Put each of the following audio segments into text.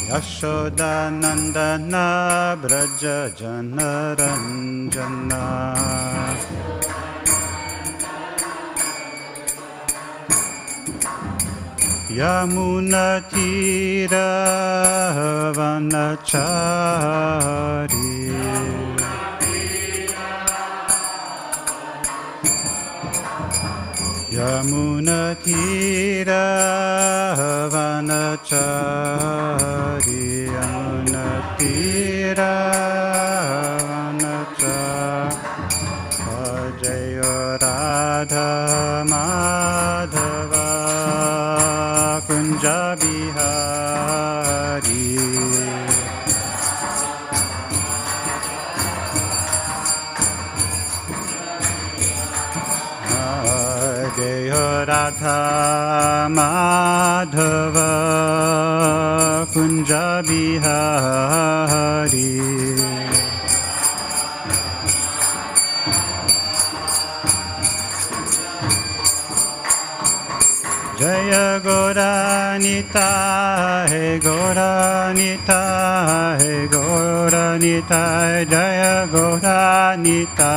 Yashodanandana Braja Janaranjana Yamuna Tira Vanachari Yamuna Tira Vanachari Yamuna Tira Vanachari Jaya Radha Madhava Kunja Bihari Jaya Radha Madhava Kunja Bihari Jaya Gauranita He Gauranita He Gauranita Jaya Gauranita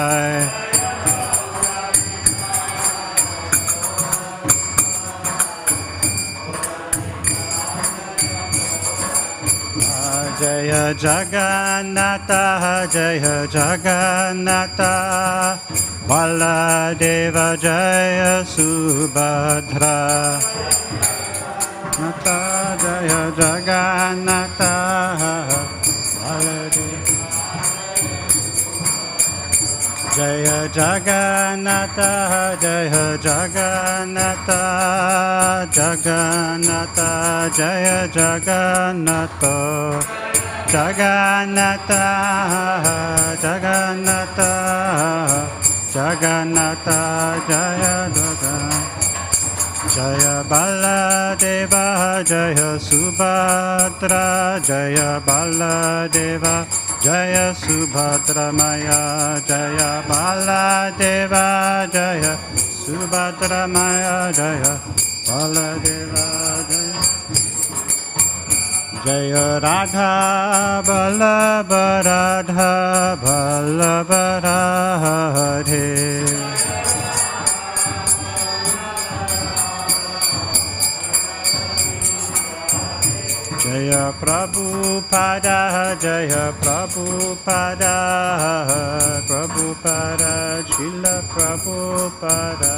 Jaya Jagannatha Jaya Jagannatha Baladeva Jaya Subhadra Nata Jaya Jagannatha Baladeva Jaya Jagannatha Jaya Jagannatha Jagannatha Jaya Jagannatha Jagannatha Jagannatha Jagannatha Jaya Jagannatha Jaya Baladeva Jaya Subhadra Jaya Baladeva Jaya Subhadra Maya Jaya Baladeva Jaya Subhadra Maya Jaya Baladeva Jaya Jaya Radha Vallabha Radha Vallabha Radhe Jaya Prabhupada Jaya Prabhupada Prabhupada Srila Prabhupada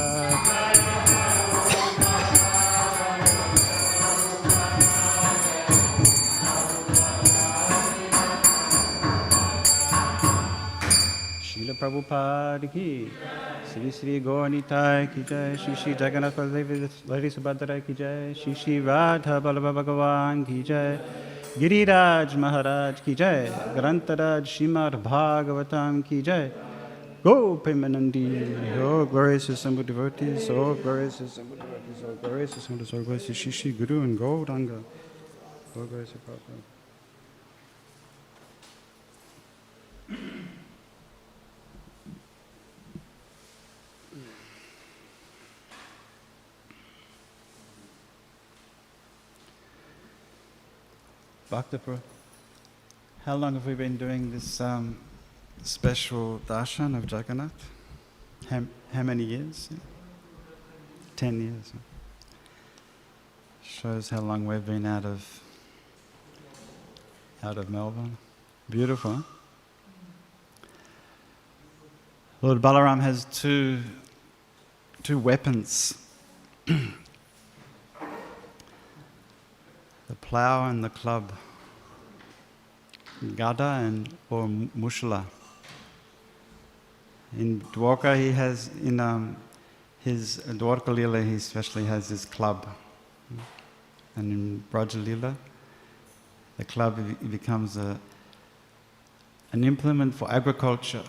Prabhupada ki, Sri Sri Gauranitai ki jai, Shri Shri Jagannath Lady Subhadra ki jai, Shri Shri Radha Vallabha Bhagavan ki jai, Giriraj Maharaj ki jai, Grantaraj Śrīmad Bhāgavatam ki jai, Go Premanandi, oh glorious assembled devotees, oh glorious assembled devotees, oh glorious assembled devotees, oh glorious Shri Shri Guru and Gauranga, oh glorious Prabhupada. Bhakti, how long have we been doing this special darshan of Jagannath? How many years? 10 years. Shows how long we've been out of Melbourne. Beautiful, huh? Lord Balarama has two weapons. The plough and the club, Gada or Mushala. In Dwarka he has, in his Dwarka Lila he especially has his club. And in Braja Lila, the club becomes an implement for agriculture.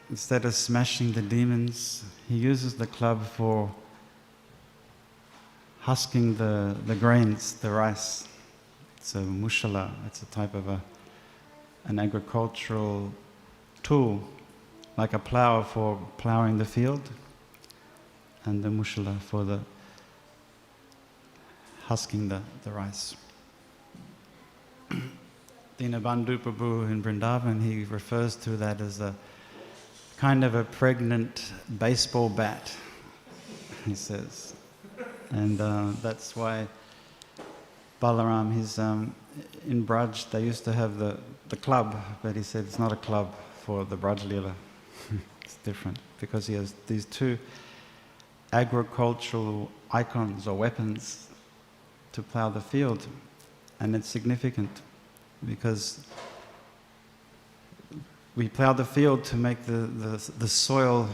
Instead of smashing the demons, he uses the club for husking the grains, the rice. It's a mushala, it's a type of an agricultural tool, like a plough for ploughing the field, and the mushala for the husking the rice. Dinabandhu Prabhu in Vrindavan, he refers to that as a kind of a pregnant baseball bat, he says. And that's why Balaram, in Braj, they used to have the club, but he said it's not a club for the Braj Leela. It's different, because he has these two agricultural icons or weapons to plough the field. And it's significant, because we plough the field to make the soil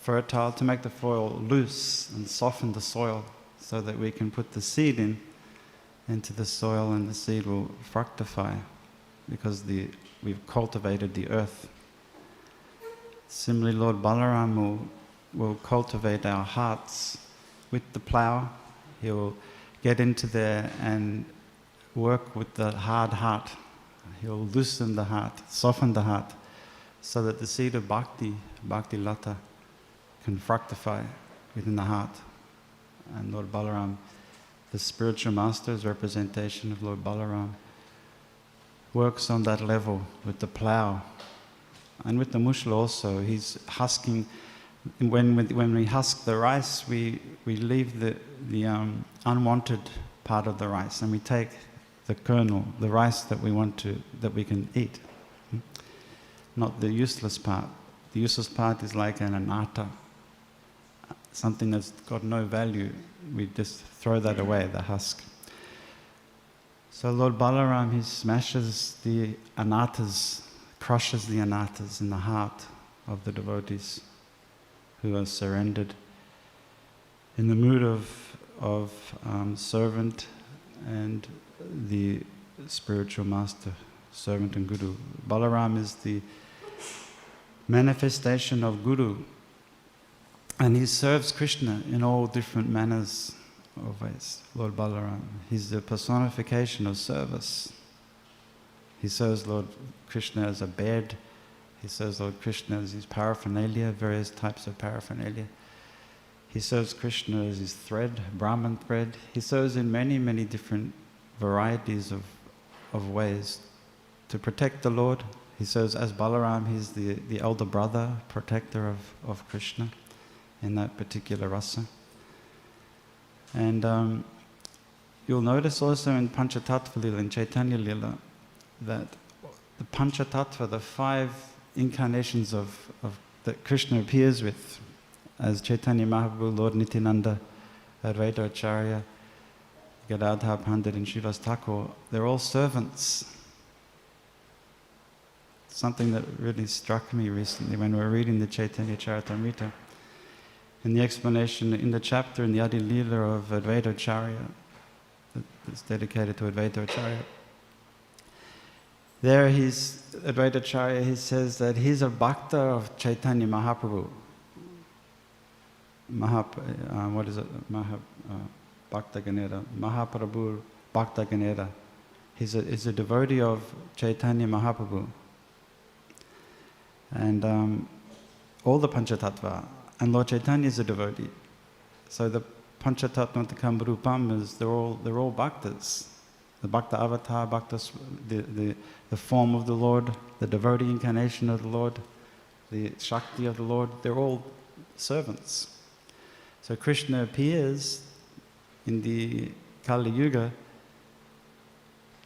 fertile, to make the soil loose and soften the soil so that we can put the seed into the soil and the seed will fructify, because we've cultivated the earth. Similarly, Lord Balaram will cultivate our hearts with the plough. He'll get into there and work with the hard heart. He'll loosen the heart, soften the heart, so that the seed of bhakti, bhakti lata, can fructify within the heart. And Lord Balaram, the spiritual master's representation of Lord Balaram, works on that level with the plough. And with the mushla also, he's husking. When we husk the rice, we leave the unwanted part of the rice, and we take the kernel, the rice that we can eat, not the useless part. The useless part is like an anata, something that's got no value. We just throw that away, the husk. So Lord Balaram, he smashes the anatas, crushes the anatas in the heart of the devotees who are surrendered in the mood of servant and the spiritual master, servant and guru. Balaram is the manifestation of guru, and he serves Krishna in all different manners of ways. Lord Balaram, he's the personification of service. He serves Lord Krishna as a bed. He serves Lord Krishna as his paraphernalia, various types of paraphernalia. He serves Krishna as his thread, Brahman thread. He serves in many, many different varieties of ways to protect the Lord. He serves as Balaram. He's the elder brother, protector of Krishna in that particular rasa. And you'll notice also in Panchatattva Lila, in Chaitanya Lila, that the Panchatattva, the 5 incarnations of that Krishna appears with, as Chaitanya Mahaprabhu, Lord Nityananda, Advaita Acharya, Gadadhar Pandit and Srivas Thakur, they're all servants. Something that really struck me recently when we were reading the Chaitanya Charitamrita. In the explanation, in the chapter in the Adi Leela of Advaita Acharya, that's dedicated to Advaita Acharya, there Advaita Acharya, he says that he's a bhakta of Chaitanya Mahaprabhu. What is it? Bhakta Ganera. Mahaprabhu Bhakta Ganera. He's a devotee of Chaitanya Mahaprabhu. And all the Panchatattva. And Lord Chaitanya is a devotee. So the Panchatattva Rupam is they're all bhaktas. The Bhakta Avatar, the form of the Lord, the devotee incarnation of the Lord, the Shakti of the Lord, they're all servants. So Krishna appears in the Kali Yuga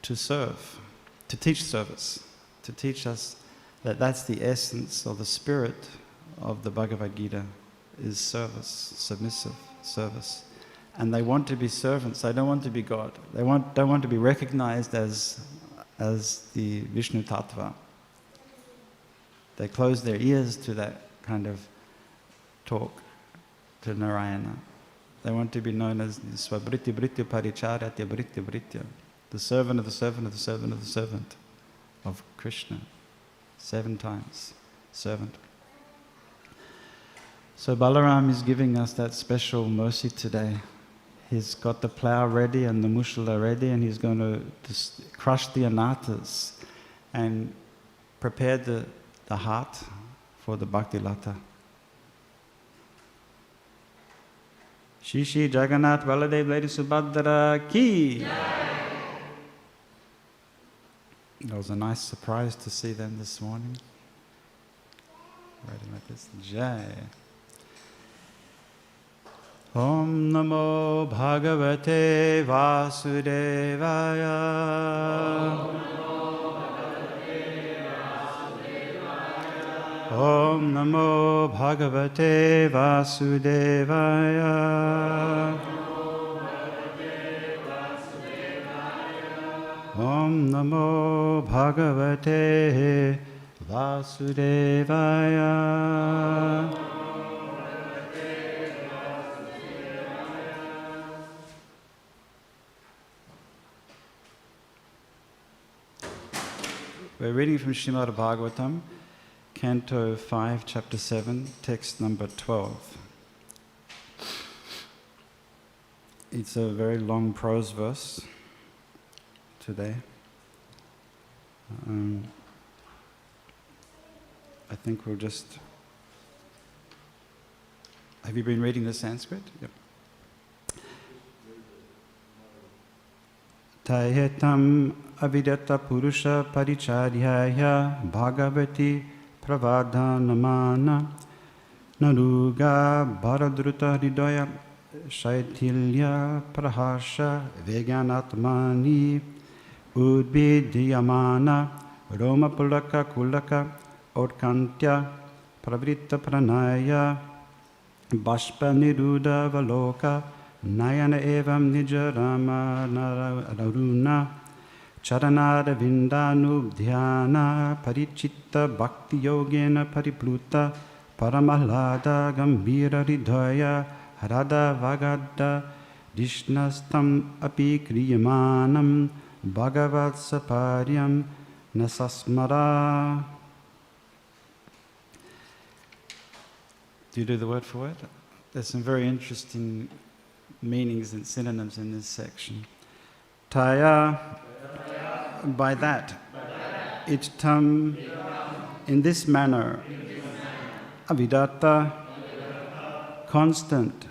to serve, to teach service, to teach us that that's the essence or the spirit of the Bhagavad Gita, is service, submissive service. And they want to be servants, they don't want to be God. They don't want to be recognized as the Vishnu Tattva. They close their ears to that kind of talk, to Narayana. They want to be known as Swabhriti Bhritya Paricharatya Bhritya Bhritya, the servant of the servant of the servant of the servant of Krishna. 7 times, servant. So Balaram is giving us that special mercy today. He's got the plough ready and the mushala ready, and he's going to crush the anatas and prepare the heart for the bhakti lata. Shri Jagannath Baladev Lady Subhadra ki. It was a nice surprise to see them this morning. Writing like this. Jai. Om Namo Bhagavate Vasudevaya. Om Namo Bhagavate Vasudevaya. Om Namo Bhagavate Vasudevaya. We're reading from Śrīmad Bhāgavatam, Canto 5, Chapter 7, text number 12. It's a very long prose verse today. I think we'll just... Have you been reading the Sanskrit? Yep. Tayetam avidata purusha paricharyaya bhagavati pravadhanamana naruga bharadruta hridaya shaitilya prahasha veganatmani udbidhyamana roma pulaka kulaka otkantya pravritta pranaya bashpa niruda valoka Nayana evam nijarama naruna charanara vindanu dhyana parichitta bhakti yogena paripluta paramahlada gambhira hridaya harada vagadda dishnastam api kriyamanam bhagavat saparyam nasasmara. Do you do the word for word? There's some very interesting meanings and synonyms in this section. Taya, by that. Ittam, in this manner. Avidata, constant.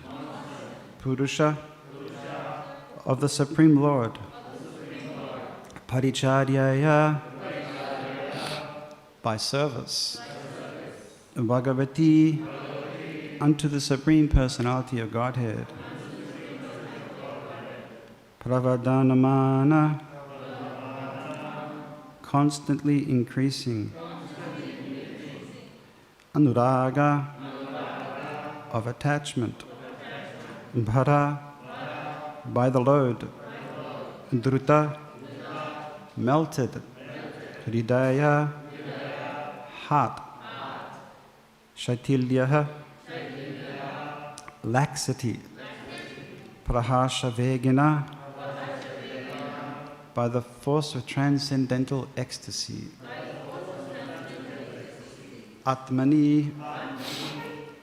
Purusha, of the Supreme Lord. Paricharyaya, by service. Bhagavati, unto the Supreme Personality of Godhead. Pravadhanamana, constantly increasing. Anuraga, of attachment. Bhara, by the load. Druta, melted. Hridaya, heart. Shaitilyaha, laxity. Prahasha vegana, by the force of transcendental ecstasy. Atmani,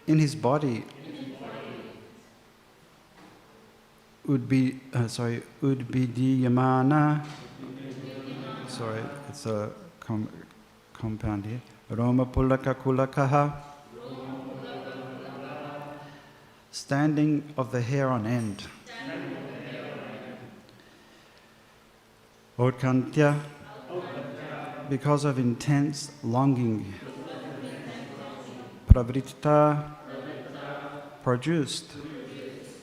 in his body. Udbidiyamana, sorry, it's a compound here. Roma pulaka kulakaha, standing of the hair on end. Otkantya, because of intense longing. Pravritta, produced.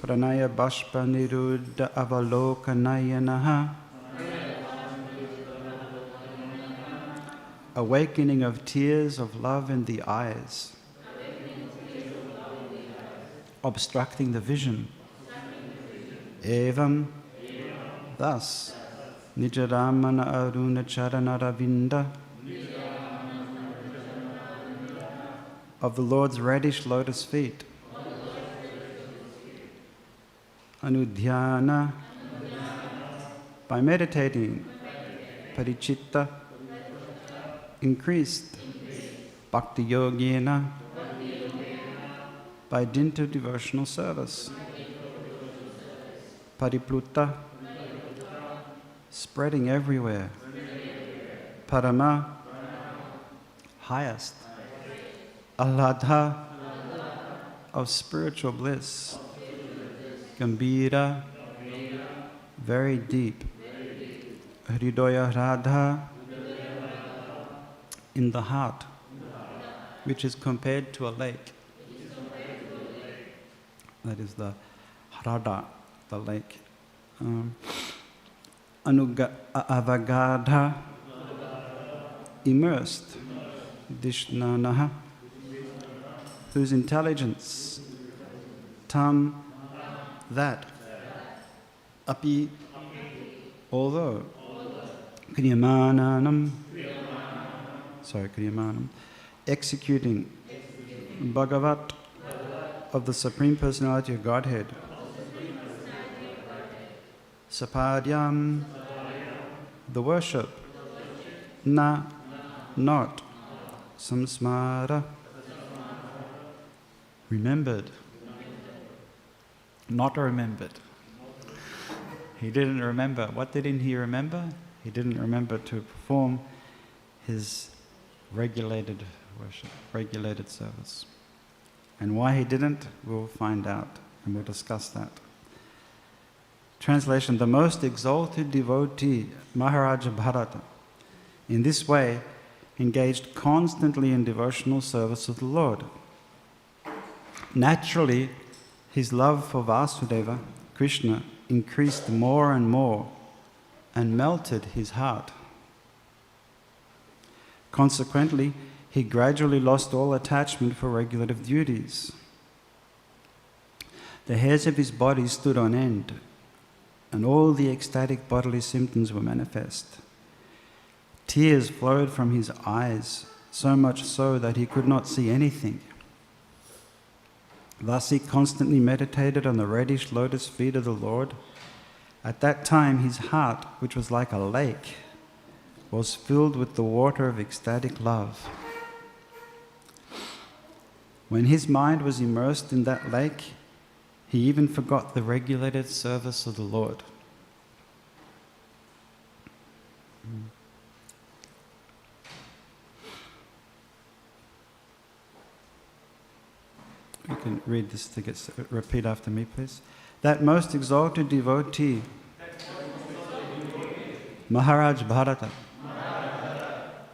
Pranaya bashpa niruddha avalokanayanaha, awakening of tears of love in the eyes. Obstructing the vision. Evam, thus. Nijaramana aruna charana ravinda, of the Lord's reddish lotus feet. Anudhyana, by meditating. Parichitta, increased. Bhakti yogena, by dint of devotional service. Paripluta, spreading everywhere. Parama, highest. Alladha, of spiritual bliss. Gambhira, very deep. Hridaya Radha, in the heart, which is compared to a lake. That is the Hrada, the lake. Avagada, immersed. Dishnanaha, whose intelligence. Tam, that. Api, although. Kriyamanam, executing. Bhagavat, of the Supreme Personality of Godhead. Sapadyam, the worship. Na, not. Samsmara, remembered. Not remembered. He didn't remember. What didn't he remember? He didn't remember to perform his regulated worship, regulated service. And why he didn't, we'll find out, and we'll discuss that. Translation: the most exalted devotee, Maharaja Bharata, in this way engaged constantly in devotional service of the Lord. Naturally, his love for Vasudeva, Krishna, increased more and more and melted his heart. Consequently, he gradually lost all attachment for regulative duties. The hairs of his body stood on end, and all the ecstatic bodily symptoms were manifest. Tears flowed from his eyes, so much so that he could not see anything. Thus he constantly meditated on the reddish lotus feet of the Lord. At that time his heart, which was like a lake, was filled with the water of ecstatic love. When his mind was immersed in that lake, he even forgot the regulated service of the Lord. You can read this to repeat after me, please. That most exalted devotee, Maharaj Bharata,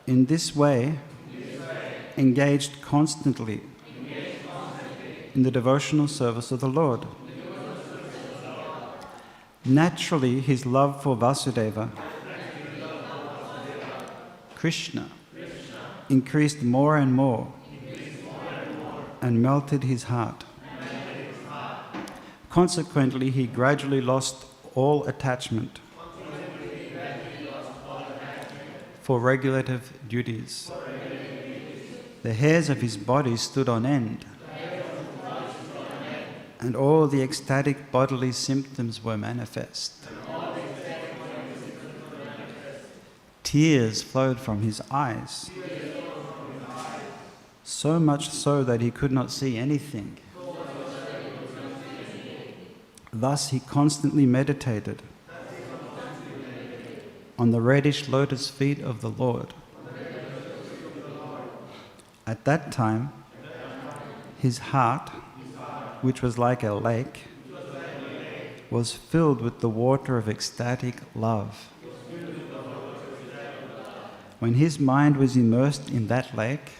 in this way, engaged constantly in the devotional service of the Lord. Naturally, his love for Vasudeva, Krishna, increased more and more and melted his heart. Consequently, he gradually lost all attachment for regulative duties. The hairs of his body stood on end, and all the ecstatic bodily symptoms were manifest. Tears flowed from his eyes, so much so that he could not see anything. Thus he constantly meditated on the reddish lotus feet of the Lord. At that time, his heart, which was like a lake, was filled with the water of ecstatic love. When his mind was immersed in that lake,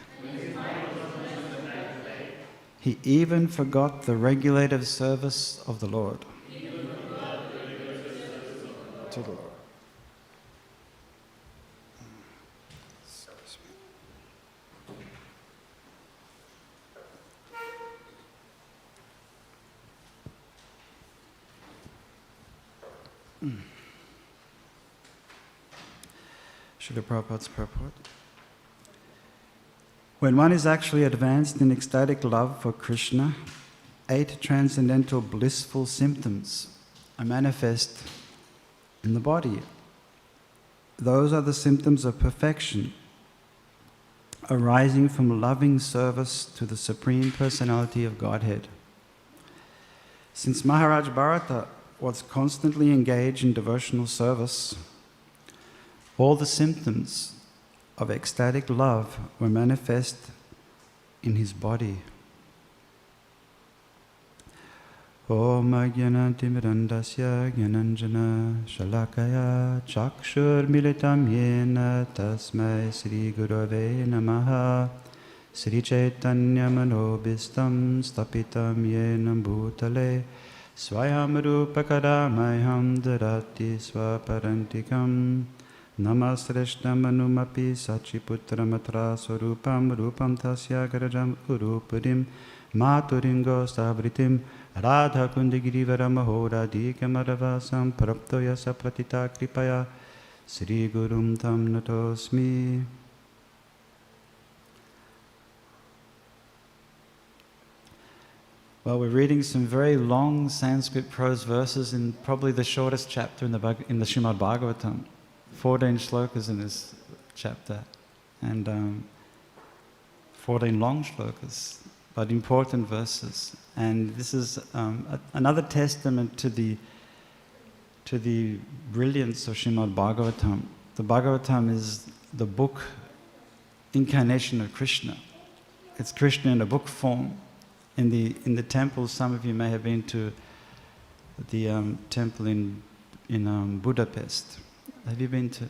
he even forgot the regulative service of the Lord. To the Lord. Srila Prabhupada's purport. When one is actually advanced in ecstatic love for Krishna, 8 transcendental blissful symptoms are manifest in the body. Those are the symptoms of perfection, arising from loving service to the Supreme Personality of Godhead. Since Maharaj Bharata was constantly engaged in devotional service, all the symptoms of ecstatic love were manifest in his body. Om Jnanatimirandasya Jnananjana Shalakaya Chakshur Militam Yena Tasmai Sri Gurave Namaha Sri Chaitanya Manobhistam Stapitam Yena Bhutale Swayam Rupa Kadamayam Darati Swaparantikam Namasrishna Manumapi Sachiputramatra Swarupam Rupam Tasya Garajam Urupurim Maturingo Savritim Radha Kundigirivara Mahoradi Kamaravasam Praptoya Sapratita Kripaya Sri Gurum Tam Natosmi. Well, we're reading some very long Sanskrit prose verses in probably the shortest chapter in the Śrīmad Bhāgavatam. 14 shlokas in this chapter, and 14 long shlokas, but important verses. And this is another testament to the brilliance of Srimad Bhagavatam. The Bhagavatam is the book incarnation of Krishna. It's Krishna in a book form. In the temple, some of you may have been to the temple in Budapest. Have you been to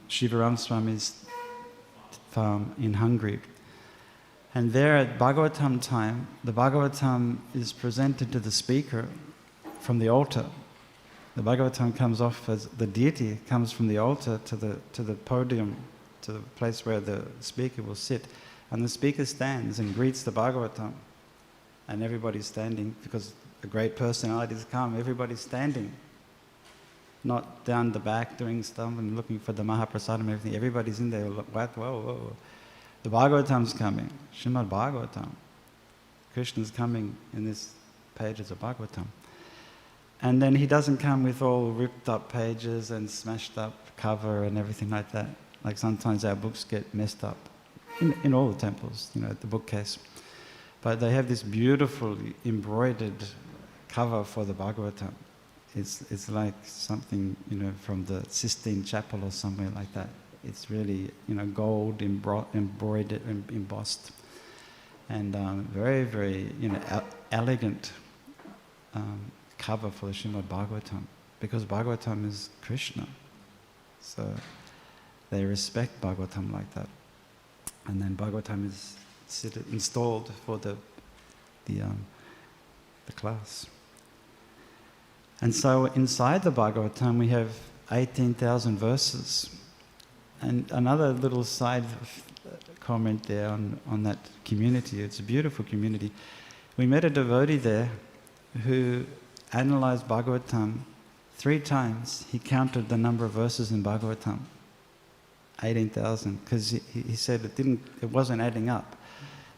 Shivaram Swami's farm in Hungary? And there at Bhagavatam time, the Bhagavatam is presented to the speaker from the altar. The Bhagavatam comes off as the deity comes from the altar to the podium, to the place where the speaker will sit. And the speaker stands and greets the Bhagavatam. And everybody's standing because a great personality has come. Everybody's standing. Not down the back doing stuff and looking for the Mahaprasadam and everything. Everybody's in there. Whoa. The Bhagavatam's coming. Śrīmad Bhāgavatam. Krishna's coming in this pages of Bhagavatam. And then he doesn't come with all ripped up pages and smashed up cover and everything like that. Like sometimes our books get messed up. In all the temples, at the bookcase. But they have this beautifully embroidered cover for the Bhagavatam. It's like something, from the Sistine Chapel or somewhere like that. It's really, gold embroidered and embossed. And very, very, elegant cover for the Srimad Bhagavatam. Because Bhagavatam is Krishna. So they respect Bhagavatam like that. And then Bhagavatam is installed for the class. And so inside the Bhagavatam we have 18,000 verses. And another little side comment there on that community. It's a beautiful community. We met a devotee there who analyzed Bhagavatam 3 times. He counted the number of verses in Bhagavatam. 18,000, because he said it wasn't adding up.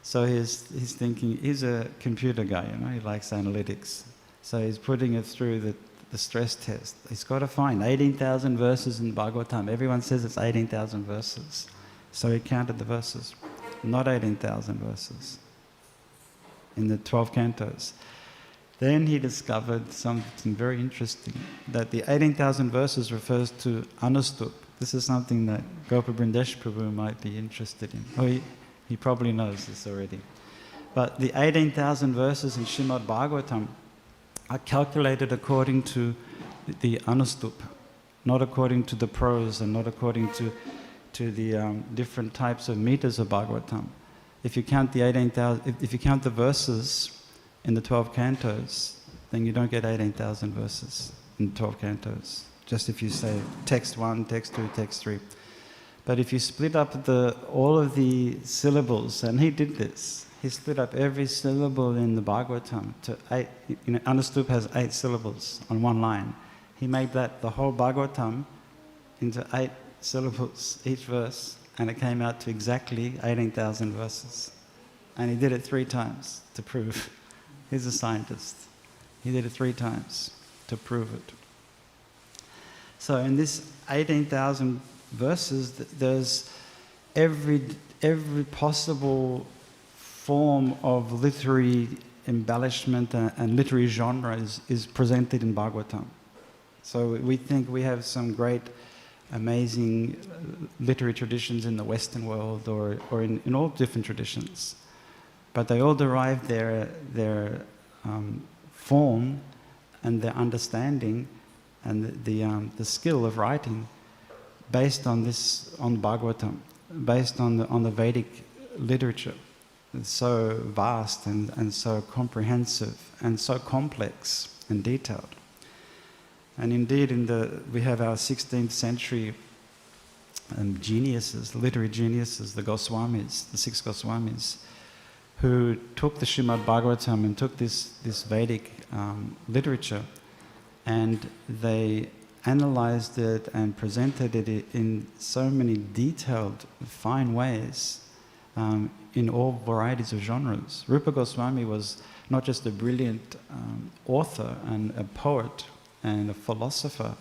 So he's thinking, he's a computer guy, he likes analytics. So he's putting it through the stress test. He's got to find 18,000 verses in Bhagavatam. Everyone says it's 18,000 verses. So he counted the verses, not 18,000 verses in the 12 cantos. Then he discovered something very interesting, that the 18,000 verses refers to Anustup. This is something that Gopabrindesh Prabhu might be interested in. Oh, he probably knows this already. But the 18,000 verses in Srimad Bhagavatam are calculated according to the Anustup, not according to the prose and not according to the different types of meters of Bhagavatam. If you count the 18,000, if you count the verses in the 12 cantos, then you don't get 18,000 verses in 12 cantos. Just if you say text 1, text 2, text 3. But if you split up all of the syllables, and he did this, he split up every syllable in the Bhagavatam to 8, Anustup has 8 syllables on one line. He made that the whole Bhagavatam into 8 syllables, each verse, and it came out to exactly 18,000 verses. And he did it 3 times to prove. He's a scientist. He did it 3 times to prove it. So in this 18,000 verses, there's every possible form of literary embellishment and literary genre is presented in Bhagavatam. So we think we have some great, amazing literary traditions in the Western world or in all different traditions. But they all derive their form and their understanding and the skill of writing based on Bhagavatam, based on the Vedic literature. It's so vast and so comprehensive and so complex and detailed. And indeed, we have our 16th century geniuses, literary geniuses, the Goswamis, the 6 Goswamis, who took the Śrīmad Bhāgavatam and took this Vedic literature, and they analyzed it and presented it in so many detailed, fine ways in all varieties of genres. Rupa Goswami was not just a brilliant author and a poet and a philosopher,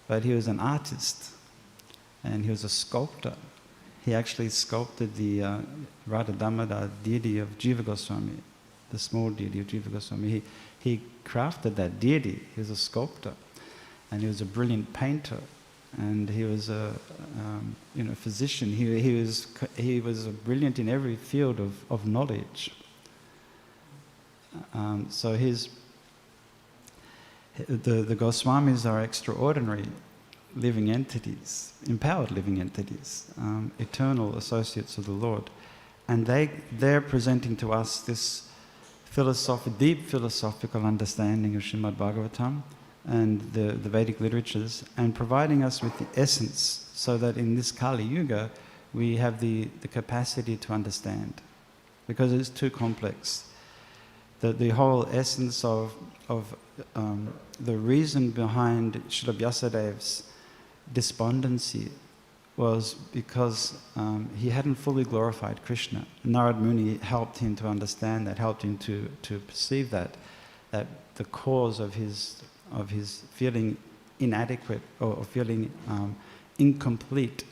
but he was an artist and he was a sculptor. He actually sculpted the Radha Damodar deity of Jiva Goswami, the small deity of Jiva Goswami. He crafted that deity. He was a sculptor, and he was a brilliant painter, and he was a physician. He was brilliant in every field of knowledge. So the Goswamis are extraordinary living entities, empowered living entities, eternal associates of the Lord. And they're presenting to us this deep philosophical understanding of Srimad Bhagavatam and the Vedic literatures, and providing us with the essence so that in this Kali Yuga we have the capacity to understand, because it's too complex. The whole essence of the reason behind Srila Vyasadev's despondency was because he hadn't fully glorified Krishna. Narad Muni helped him to understand that, helped him to perceive that the cause of his feeling inadequate or feeling incomplete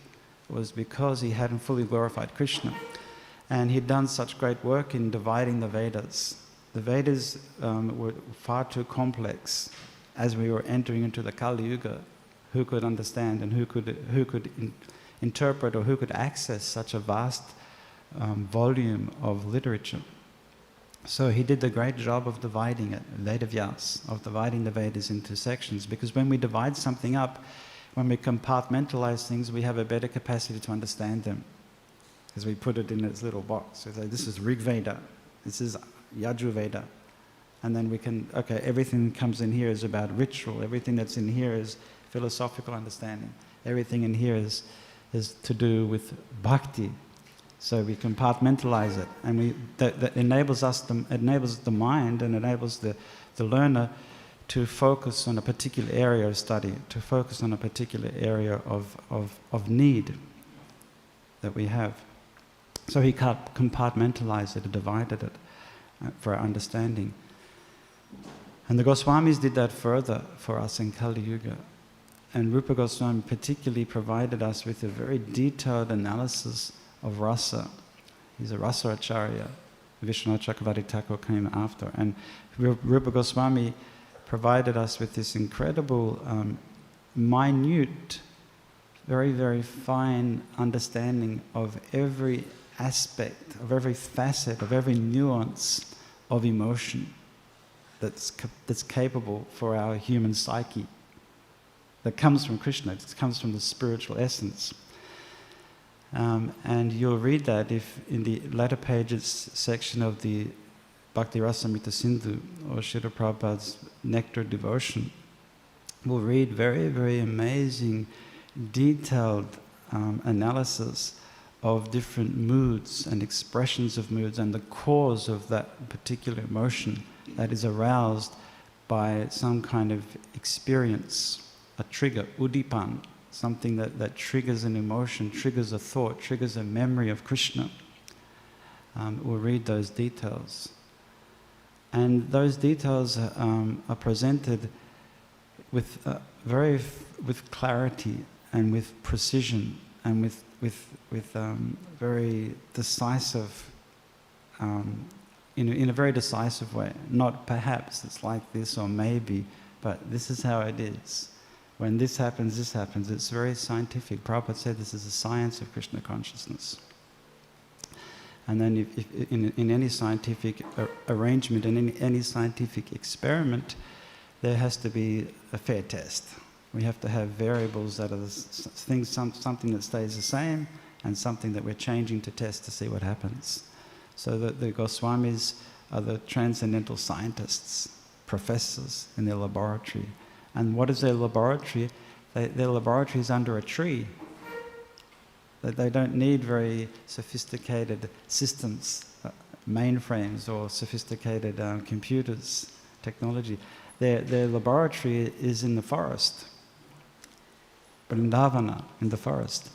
was because he hadn't fully glorified Krishna. And he'd done such great work in dividing the Vedas. The Vedas were far too complex. As we were entering into the Kali Yuga, who could understand and who could interpret or who could access such a vast volume of literature? So he did the great job of dividing it, Vedavyas, of dividing the Vedas into sections, because when we divide something up, when we compartmentalize things, we have a better capacity to understand them, because we put it in this little box. We say, this is Rig Veda, this is Yajur Veda. And then we can, okay, everything that comes in here is about ritual, everything that's in here is philosophical understanding, everything in here is to do with bhakti. So we compartmentalize it, and that enables enables the mind and enables the learner to focus on a particular area of study, to focus on a particular area of need that we have. So he compartmentalized it and divided it for our understanding. And the Goswamis did that further for us in Kali Yuga. And Rupa Goswami particularly provided us with a very detailed analysis of rasa. He's a Rasa-Acharya. Vishwanath Chakravarti Thakur came after. And Rupa Goswami provided us with this incredible, minute, very, very fine understanding of every aspect, of every facet, of every nuance of emotion that's capable for our human psyche, that comes from Krishna, it comes from the spiritual essence. And you'll read that if in the latter pages section of the Bhakti Rasamrita Sindhu, or Srila Prabhupada's Nectar Devotion, we'll read very, very amazing, detailed analysis of different moods and expressions of moods and the cause of that particular emotion that is aroused by some kind of experience, a trigger, udipan, something that triggers an emotion, triggers a thought, triggers a memory of Krishna. We'll read those details. And those details are presented with clarity and with precision and with very decisive, in a very decisive way. Not perhaps it's like this or maybe, but this is how it is. When this happens, this happens. It's very scientific. Prabhupada said this is the science of Krishna consciousness. And then if in any scientific arrangement, in any scientific experiment, there has to be a fair test. We have to have variables that are something that stays the same and something that we're changing to test to see what happens. So the Goswamis are the transcendental scientists, professors in their laboratory. And what is their laboratory? Their laboratory is under a tree. They don't need very sophisticated systems, mainframes or sophisticated computers, technology. Their laboratory is in the forest, Vrindavana, in the forest.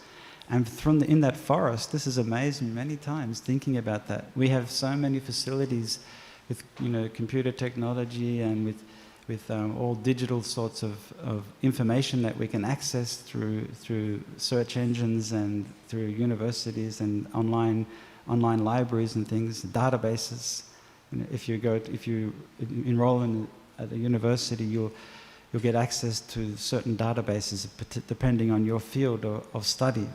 And in that forest, this has amazed me many times thinking about that. We have so many facilities with computer technology and with all digital sorts of information that we can access through search engines and through universities and online libraries and things, databases. If you enroll at a university, you'll get access to certain databases depending on your field of study.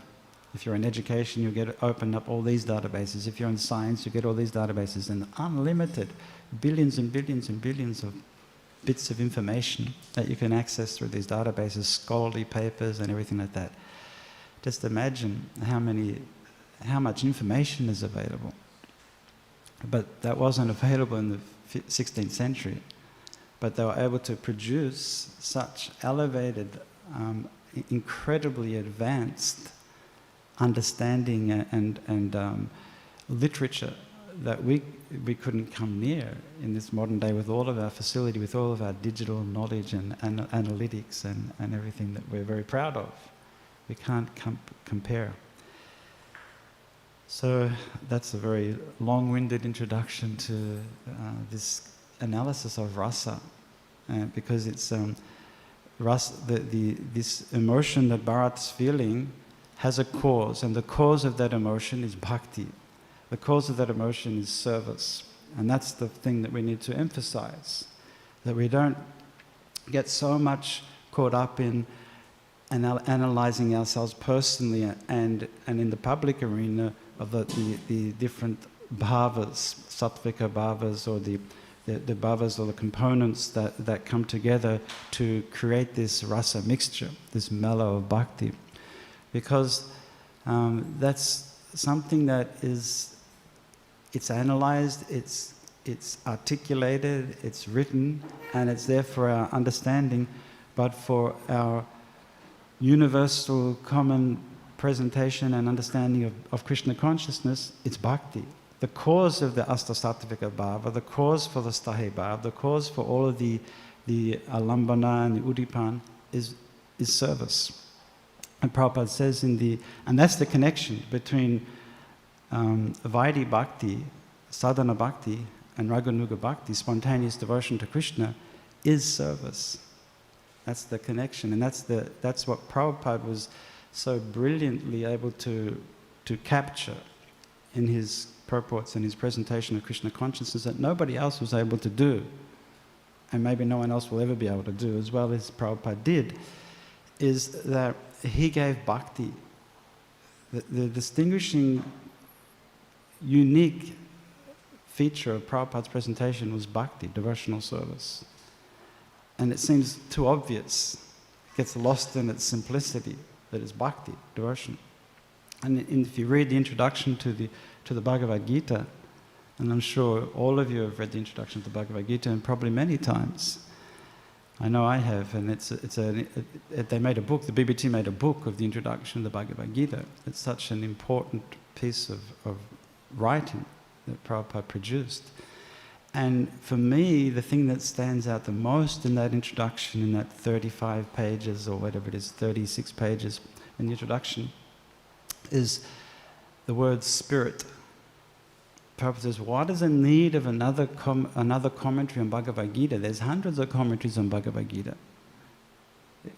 If you're in education, you'll open up all these databases. If you're in science, you get all these databases, and unlimited, billions and billions and billions of bits of information that you can access through these databases, scholarly papers and everything like that. Just imagine how much information is available. But that wasn't available in the 16th century. But they were able to produce such elevated, incredibly advanced understanding and literature that we couldn't come near in this modern day with all of our facility, with all of our digital knowledge and analytics and everything that we're very proud of. We can't compare. So that's a very long-winded introduction to this analysis of rasa, because it's this emotion that Bharat's feeling has a cause, and the cause of that emotion is bhakti. The cause of that emotion is service. And that's the thing that we need to emphasize, that we don't get so much caught up in analyzing ourselves personally and in the public arena of the different bhavas, sattvika bhavas, or the bhavas or the components that come together to create this rasa mixture, this mellow of bhakti. Because that's something that it's analyzed, it's articulated, it's written, and it's there for our understanding, but for our universal common presentation and understanding of Krishna consciousness, it's bhakti. The cause of the Astasattvika bhava, the cause for the stahe bhava, the cause for all of the alambana and the udipan is service. And Prabhupada says and that's the connection between Vaidhi bhakti, sadhana bhakti, and raganuga bhakti, spontaneous devotion to Krishna, is service. That's the connection, and that's what Prabhupada was so brilliantly able to capture in his purports and his presentation of Krishna consciousness that nobody else was able to do, and maybe no one else will ever be able to do as well as Prabhupada did, is that he gave bhakti. The distinguishing, unique feature of Prabhupada's presentation was bhakti, devotional service. And it seems too obvious. It gets lost in its simplicity, that it's bhakti, devotion. And if you read the introduction to the Bhagavad Gita, and I'm sure all of you have read the introduction to the Bhagavad Gita, and probably many times. I know I have, and they made a book, the BBT made a book of the introduction to the Bhagavad Gita. It's such an important piece of writing that Prabhupada produced. And for me, the thing that stands out the most in that introduction, in that 35 pages or whatever it is, 36 pages in the introduction, is the word spirit. Prabhupada says, what is the need of another commentary on Bhagavad Gita? There's hundreds of commentaries on Bhagavad Gita.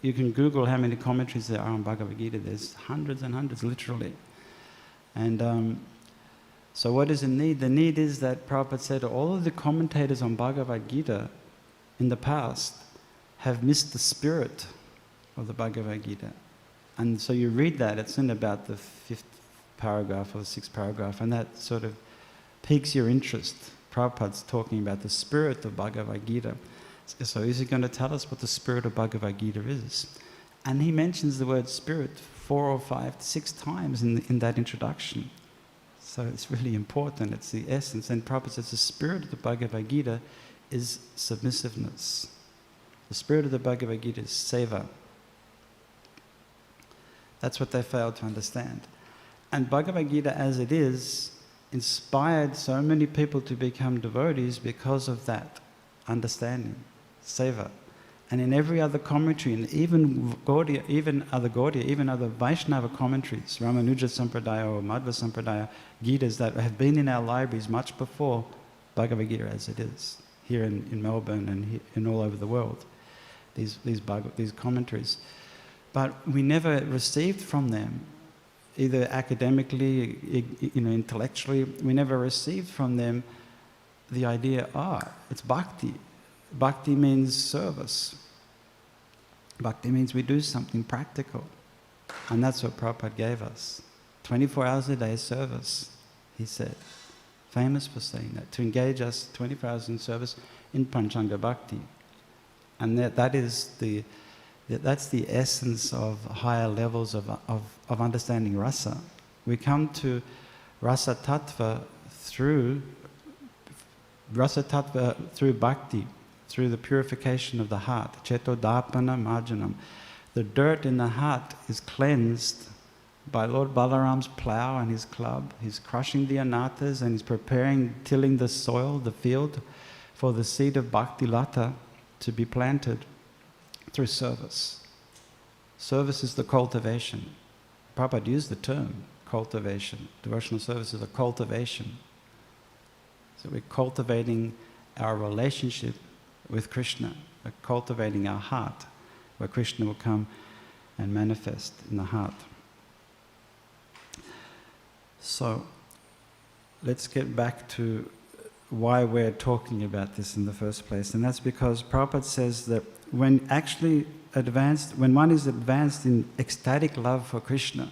You can Google how many commentaries there are on Bhagavad Gita. There's hundreds and hundreds, literally. And so what is the need? The need is that Prabhupada said all of the commentators on Bhagavad Gita in the past have missed the spirit of the Bhagavad Gita. And so you read that, it's in about the 5th paragraph or the 6th paragraph, and that sort of piques your interest, Prabhupada's talking about the spirit of Bhagavad Gita. So is he going to tell us what the spirit of Bhagavad Gita is? And he mentions the word spirit 4 or 5, 6 times in that introduction. So it's really important, it's the essence. And Prabhupada says the spirit of the Bhagavad Gita is submissiveness. The spirit of the Bhagavad Gita is seva. That's what they failed to understand. And Bhagavad Gita as it is inspired so many people to become devotees because of that understanding, seva. And in every other commentary, and even Gaudiya, even other Vaishnava commentaries, Ramanuja Sampradaya or Madhva Sampradaya, Gitas that have been in our libraries much before Bhagavad Gita as it is, here in Melbourne and all over the world, these commentaries. But we never received from them, either academically, intellectually, we never received from them the idea, it's bhakti. Bhakti means service. Bhakti means we do something practical. And that's what Prabhupada gave us. 24 hours a day service, he said. Famous for saying that, to engage us 24 hours in service in Panchanga Bhakti. And that's the essence of higher levels of understanding rasa. We come to rasa tattva through bhakti, through the purification of the heart, ceto dapana marjanam. The dirt in the heart is cleansed by Lord Balaram's plough and his club. He's crushing the anathas and he's tilling the soil, the field, for the seed of bhakti lata to be planted through service. Service is the cultivation. Prabhupada used the term cultivation. Devotional service is a cultivation. So we're cultivating our relationship with Krishna, we're cultivating our heart, where Krishna will come and manifest in the heart. So let's get back to why we're talking about this in the first place. And that's because Prabhupada says that when one is advanced in ecstatic love for Krishna,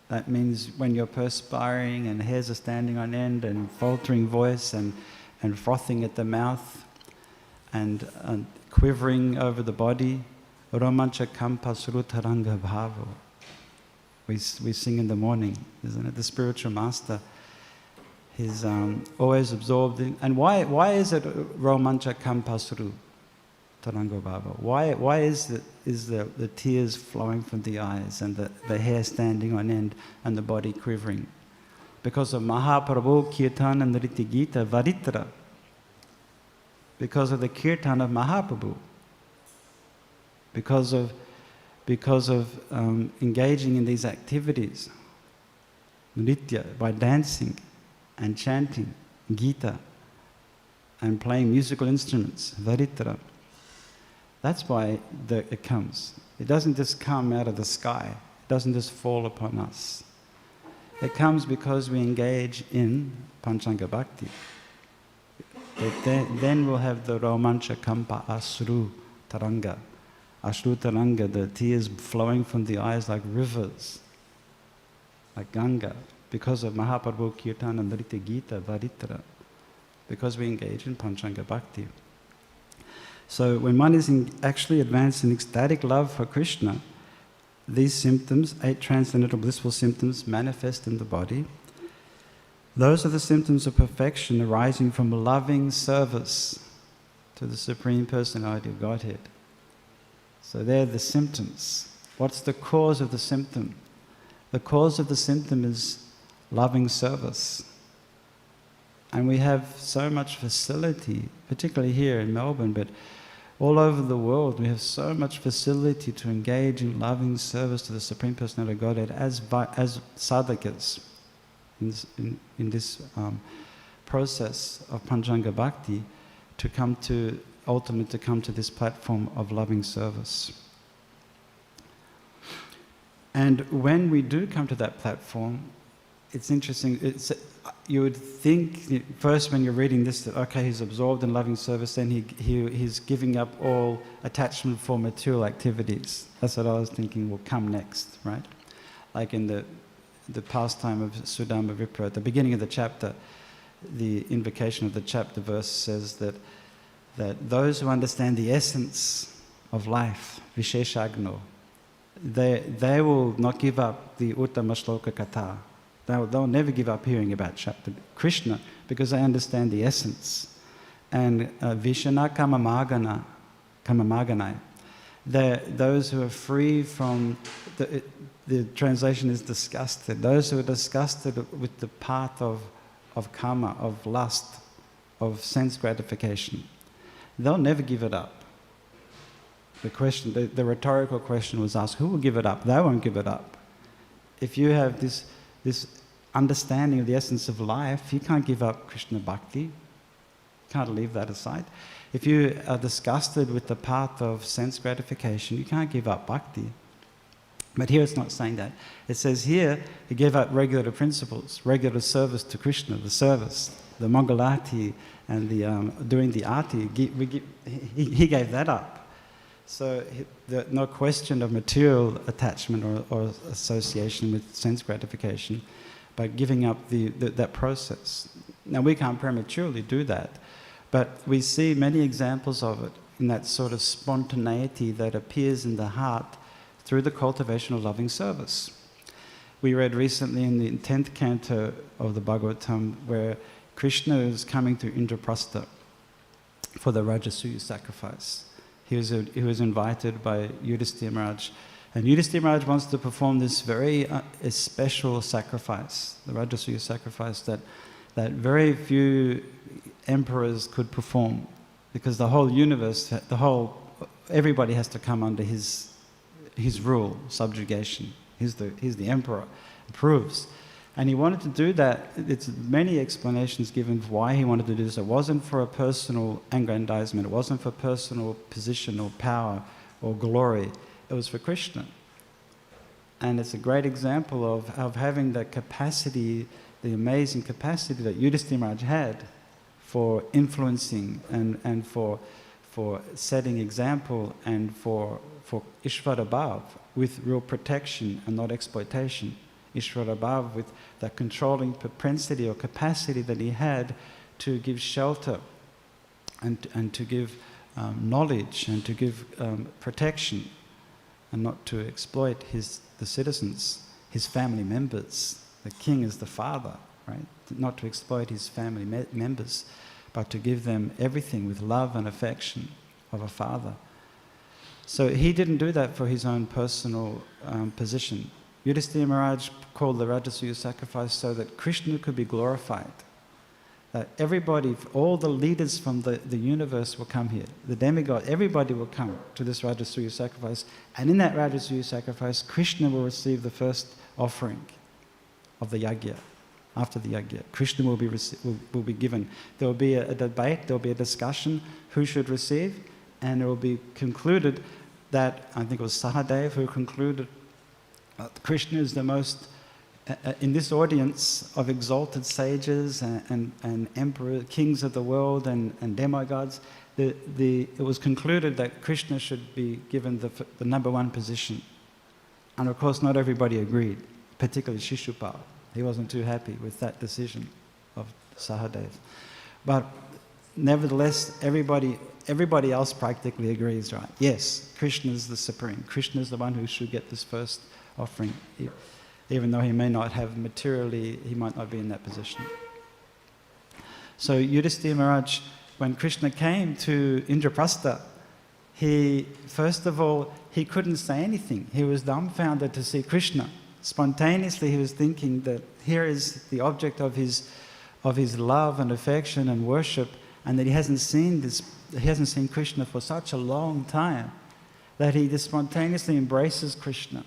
that means when you're perspiring and hairs are standing on end and faltering voice and frothing at the mouth and quivering over the body, romancha kampa srutaranga bhavo. We sing in the morning, isn't it? The spiritual master, he's always absorbed in. And why is it romancha kampa sru taranga bhavo? Why is the tears flowing from the eyes and the hair standing on end and the body quivering? Because of Mahaprabhu, Kirtan and Nritya Gita, Varitra. Because of the Kirtan of Mahaprabhu. Because of engaging in these activities, Nritya, by dancing and chanting Gita and playing musical instruments, Varitra. That's why it comes. It doesn't just come out of the sky. It doesn't just fall upon us. It comes because we engage in Panchanga Bhakti. Then we'll have the romancha kampa asru taranga. Asru taranga, the tears flowing from the eyes like rivers, like Ganga, because of Mahaprabhu Kirtan and Nritya Gita, Varitra, because we engage in Panchanga Bhakti. So when one is actually advanced in ecstatic love for Krishna, these symptoms, 8 transcendental blissful symptoms, manifest in the body. Those are the symptoms of perfection arising from loving service to the Supreme Personality of Godhead. So they're the symptoms. What's the cause of the symptom? The cause of the symptom is loving service. And we have so much facility, particularly here in Melbourne, but all over the world, we have so much facility to engage in loving service to the Supreme Personality of Godhead as sadhakas in this process of Panchanga Bhakti ultimately to come to this platform of loving service. And when we do come to that platform, it's interesting. You would think first when you're reading this that okay, he's absorbed in loving service, then he's giving up all attachment for material activities. That's what I was thinking will come next, right? Like in the pastime of Sudama Vipra, at the beginning of the chapter, the invocation of the chapter verse says that those who understand the essence of life, Visheshagno, they will not give up the Uttama Shloka Katha. They'll never give up hearing about chapter Krishna because they understand the essence. And Vishana Kamamaganai, those who are free from, the translation is disgusted, those who are disgusted with the path of karma, of lust, of sense gratification, they'll never give it up. The question, the rhetorical question was asked, who will give it up? They won't give it up. If you have this understanding of the essence of life, you can't give up Krishna Bhakti. Can't leave that aside. If you are disgusted with the path of sense gratification, you can't give up bhakti. But here it's not saying that. It says here, he gave up regular principles, regular service to Krishna, the service, the Mangalati, and the doing the arti. He gave that up. So no question of material attachment or association with sense gratification, but giving up that process. Now we can't prematurely do that. But we see many examples of it in that sort of spontaneity that appears in the heart through the cultivation of loving service. We read recently in the 10th canto of the Bhagavatam where Krishna is coming to Indraprastha for the Rajasuya sacrifice. He was invited by Yudhisthira Maharaj. And Yudhisthira Maharaj wants to perform this very special sacrifice, the Rajasuya sacrifice that very few emperors could perform, because the whole universe, everybody has to come under his rule, subjugation. He's the emperor, approves. And he wanted to do that. It's many explanations given for why he wanted to do this. It wasn't for a personal aggrandizement. It wasn't for personal position or power or glory. It was for Krishna. And it's a great example of having the capacity, the amazing capacity that Yudhisthira Maharaj had for influencing and for setting example and for Ishvara Bhav with real protection and not exploitation. Ishvara Bhav with that controlling propensity or capacity that he had to give shelter and to give knowledge and to give protection and not to exploit the citizens, his family members. The king is the father, right? Not to exploit his family members, but to give them everything with love and affection of a father. So he didn't do that for his own personal position. Yudhisthira Maharaj called the Rajasuya sacrifice so that Krishna could be glorified. That everybody, all the leaders from the universe will come here. The demigod, everybody will come to this Rajasuya sacrifice. And in that Rajasuya sacrifice, Krishna will receive the first offering of the yajna. After the yajna, Krishna will be given. There will be a debate, there will be a discussion, who should receive, and it will be concluded that, I think it was Sahadev who concluded, Krishna is the most, in this audience of exalted sages and emperors, kings of the world and demigods, it was concluded that Krishna should be given the number one position. And of course not everybody agreed, particularly Shishupal. He wasn't too happy with that decision of Sahadev. But nevertheless, everybody else practically agrees, right? Yes, Krishna is the supreme. Krishna is the one who should get this first offering. Even though he may not have materially, he might not be in that position. So Yudhisthira Maharaj, when Krishna came to Indraprastha, first of all, he couldn't say anything. He was dumbfounded to see Krishna. Spontaneously he was thinking that here is the object of his love and affection and worship, and that he hasn't seen Krishna for such a long time, that he just spontaneously embraces Krishna.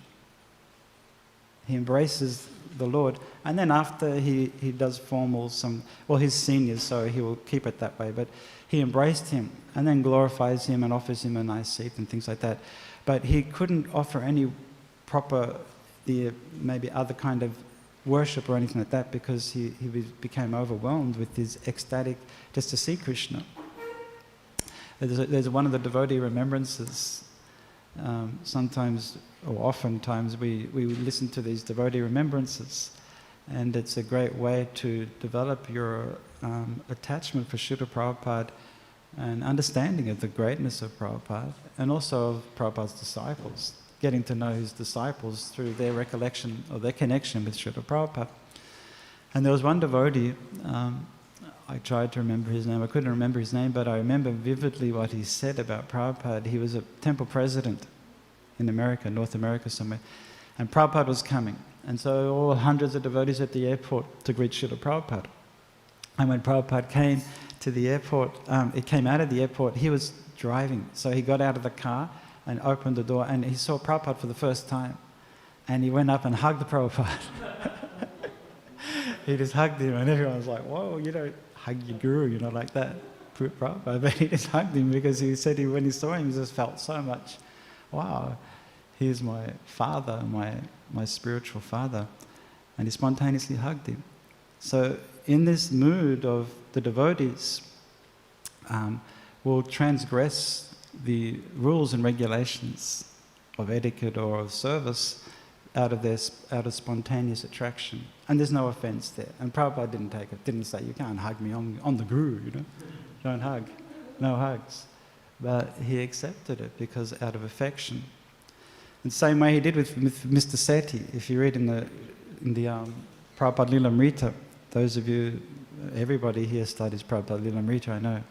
He embraces the Lord, and then after he does he's senior, so he will keep it that way, but he embraced him and then glorifies him and offers him a nice seat and things like that. But he couldn't offer any proper, maybe other kind of worship or anything like that, because he became overwhelmed with his ecstatic just to see Krishna. There's one of the devotee remembrances. Sometimes, or oftentimes, we listen to these devotee remembrances, And it's a great way to develop your attachment for Srila Prabhupada and understanding of the greatness of Prabhupada and also of Prabhupada's disciples, getting to know his disciples through their recollection or their connection with Srila Prabhupada. And there was one devotee, I tried to remember his name, I couldn't remember his name, but I remember vividly what he said about Prabhupada. He was a temple president in America, North America somewhere, and Prabhupada was coming. And so all hundreds of devotees at the airport to greet Srila Prabhupada. And when Prabhupada came to the airport, it came out of the airport, he was driving. So he got out of the car and opened the door and he saw Prabhupada for the first time. And he went up and hugged the Prabhupada. He just hugged him and everyone was like, whoa, you don't hug your guru, like that. Prabhupada. But he just hugged him because he said when he saw him, he just felt so much, wow, he's my father, my spiritual father. And he spontaneously hugged him. So in this mood of the devotees will transgress the rules and regulations of etiquette or of service out of spontaneous attraction. And there's no offense there. And Prabhupada didn't say, you can't hug me on the guru, Don't hug. No hugs. But he accepted it because out of affection. In the same way he did with Mr. Seti. If you read in the Prabhupada Lilamrita, those of you, everybody here studies Prabhupada Lilamrita, I know.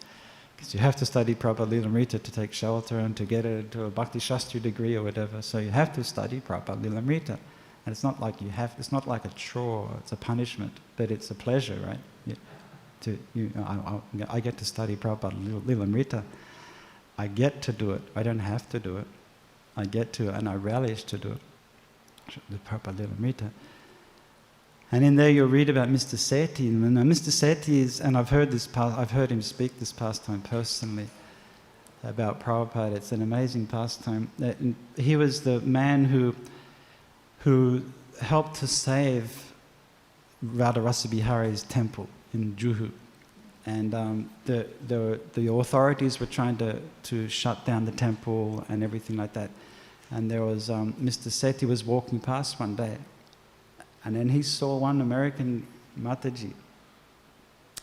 Because you have to study Prabhupada Lilamrita to take shelter and to get into a Bhakti Shastri degree or whatever. So you have to study Prabhupada Lilamrita. And it's not like it's not like a chore, it's a punishment, but it's a pleasure, right? I get to study Prabhupada Lilamrita. I get to do it. I don't have to do it. I get to, and I relish to do it. The Prabhupada Lilamrita. And in there you'll read about Mr. Seti. And Mr. Seti is, and I've heard him speak this pastime personally about Prabhupada. It's an amazing pastime. He was the man who helped to save Radharasa Bihari's temple in Juhu. And the authorities were trying to shut down the temple and everything like that. And there was, Mr. Seti was walking past one day. And then he saw one American Mataji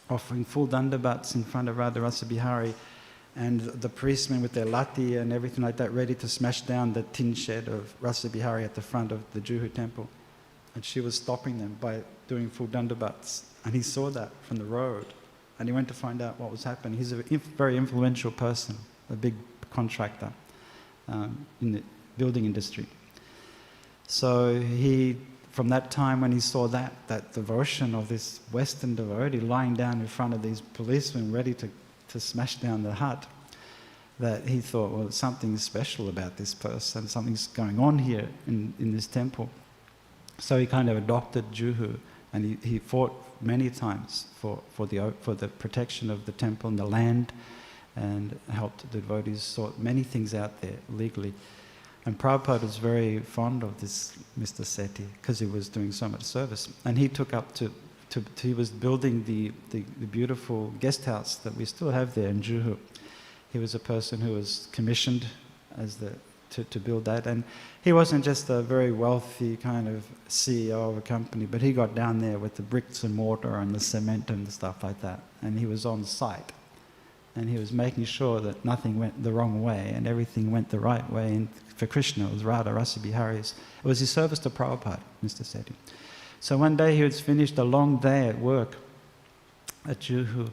offering full dandavats in front of Radharasa Bihari, and the policemen with their lati and everything like that ready to smash down the tin shed of Rasa Bihari at the front of the Juhu temple. And she was stopping them by doing full dandavats. And he saw that from the road. And he went to find out what was happening. He's a very influential person, a big contractor in the building industry. So from that time when he saw that devotion of this Western devotee lying down in front of these policemen ready to smash down the hut, that he thought, well, something special about this person, something's going on here in this temple. So he kind of adopted Juhu, and he fought many times for the protection of the temple and the land, and helped the devotees sort many things out there legally. And Prabhupada was very fond of this Mr. Seti because he was doing so much service. And he took up he was building the beautiful guest house that we still have there in Juhu. He was a person who was commissioned to build that. And he wasn't just a very wealthy kind of CEO of a company, but he got down there with the bricks and mortar and the cement and stuff like that. And he was on site. And he was making sure that nothing went the wrong way and everything went the right way. And for Krishna, it was Radharasa Bihari's. It was his service to Prabhupada, Mr. Seti. So one day he had finished a long day at work at Juhu,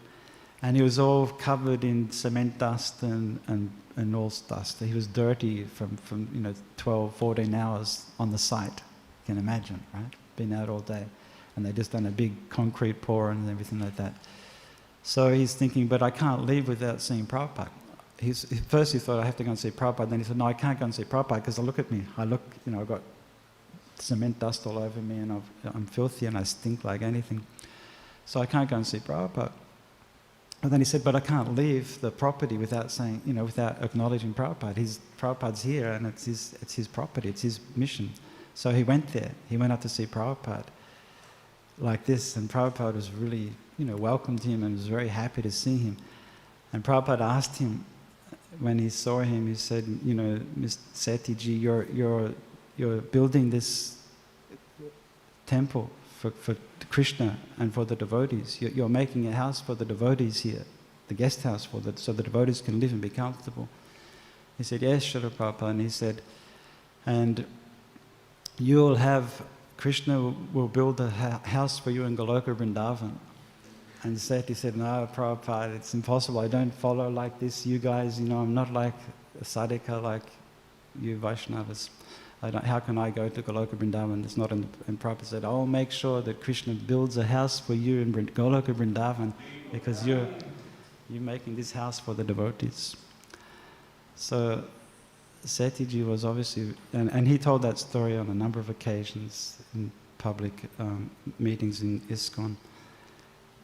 and he was all covered in cement dust and all dust. He was dirty from 12, 14 hours on the site. You can imagine, right? Been out all day. And they just done a big concrete pour and everything like that. So he's thinking, but I can't leave without seeing Prabhupada. First he thought, I have to go and see Prabhupada. Then he said, no, I can't go and see Prabhupada because look at me. I've got cement dust all over me and I'm filthy and I stink like anything. So I can't go and see Prabhupada. But then he said, but I can't leave the property without saying, without acknowledging Prabhupada. Prabhupada's here and it's his property, it's his mission. So he went there. He went up to see Prabhupada like this, and Prabhupada was really, welcomed him and was very happy to see him. And Prabhupada asked him, when he saw him, he said, Mr. Seti ji, you're building this temple for Krishna and for the devotees. You're making a house for the devotees here, the guest house so the devotees can live and be comfortable. He said, yes, Srila Prabhupada. And he said, and you'll have, Krishna will build a house for you in Goloka Vrindavan. And Seti said, no, Prabhupada, it's impossible. I don't follow like this. You guys, I'm not like a sadhika like you Vaishnavas. How can I go to Goloka Vrindavan? It's not in Prabhupada said, I'll make sure that Krishna builds a house for you in Goloka Vrindavan because you're making this house for the devotees. So Setiji was obviously, and he told that story on a number of occasions in public meetings in ISKCON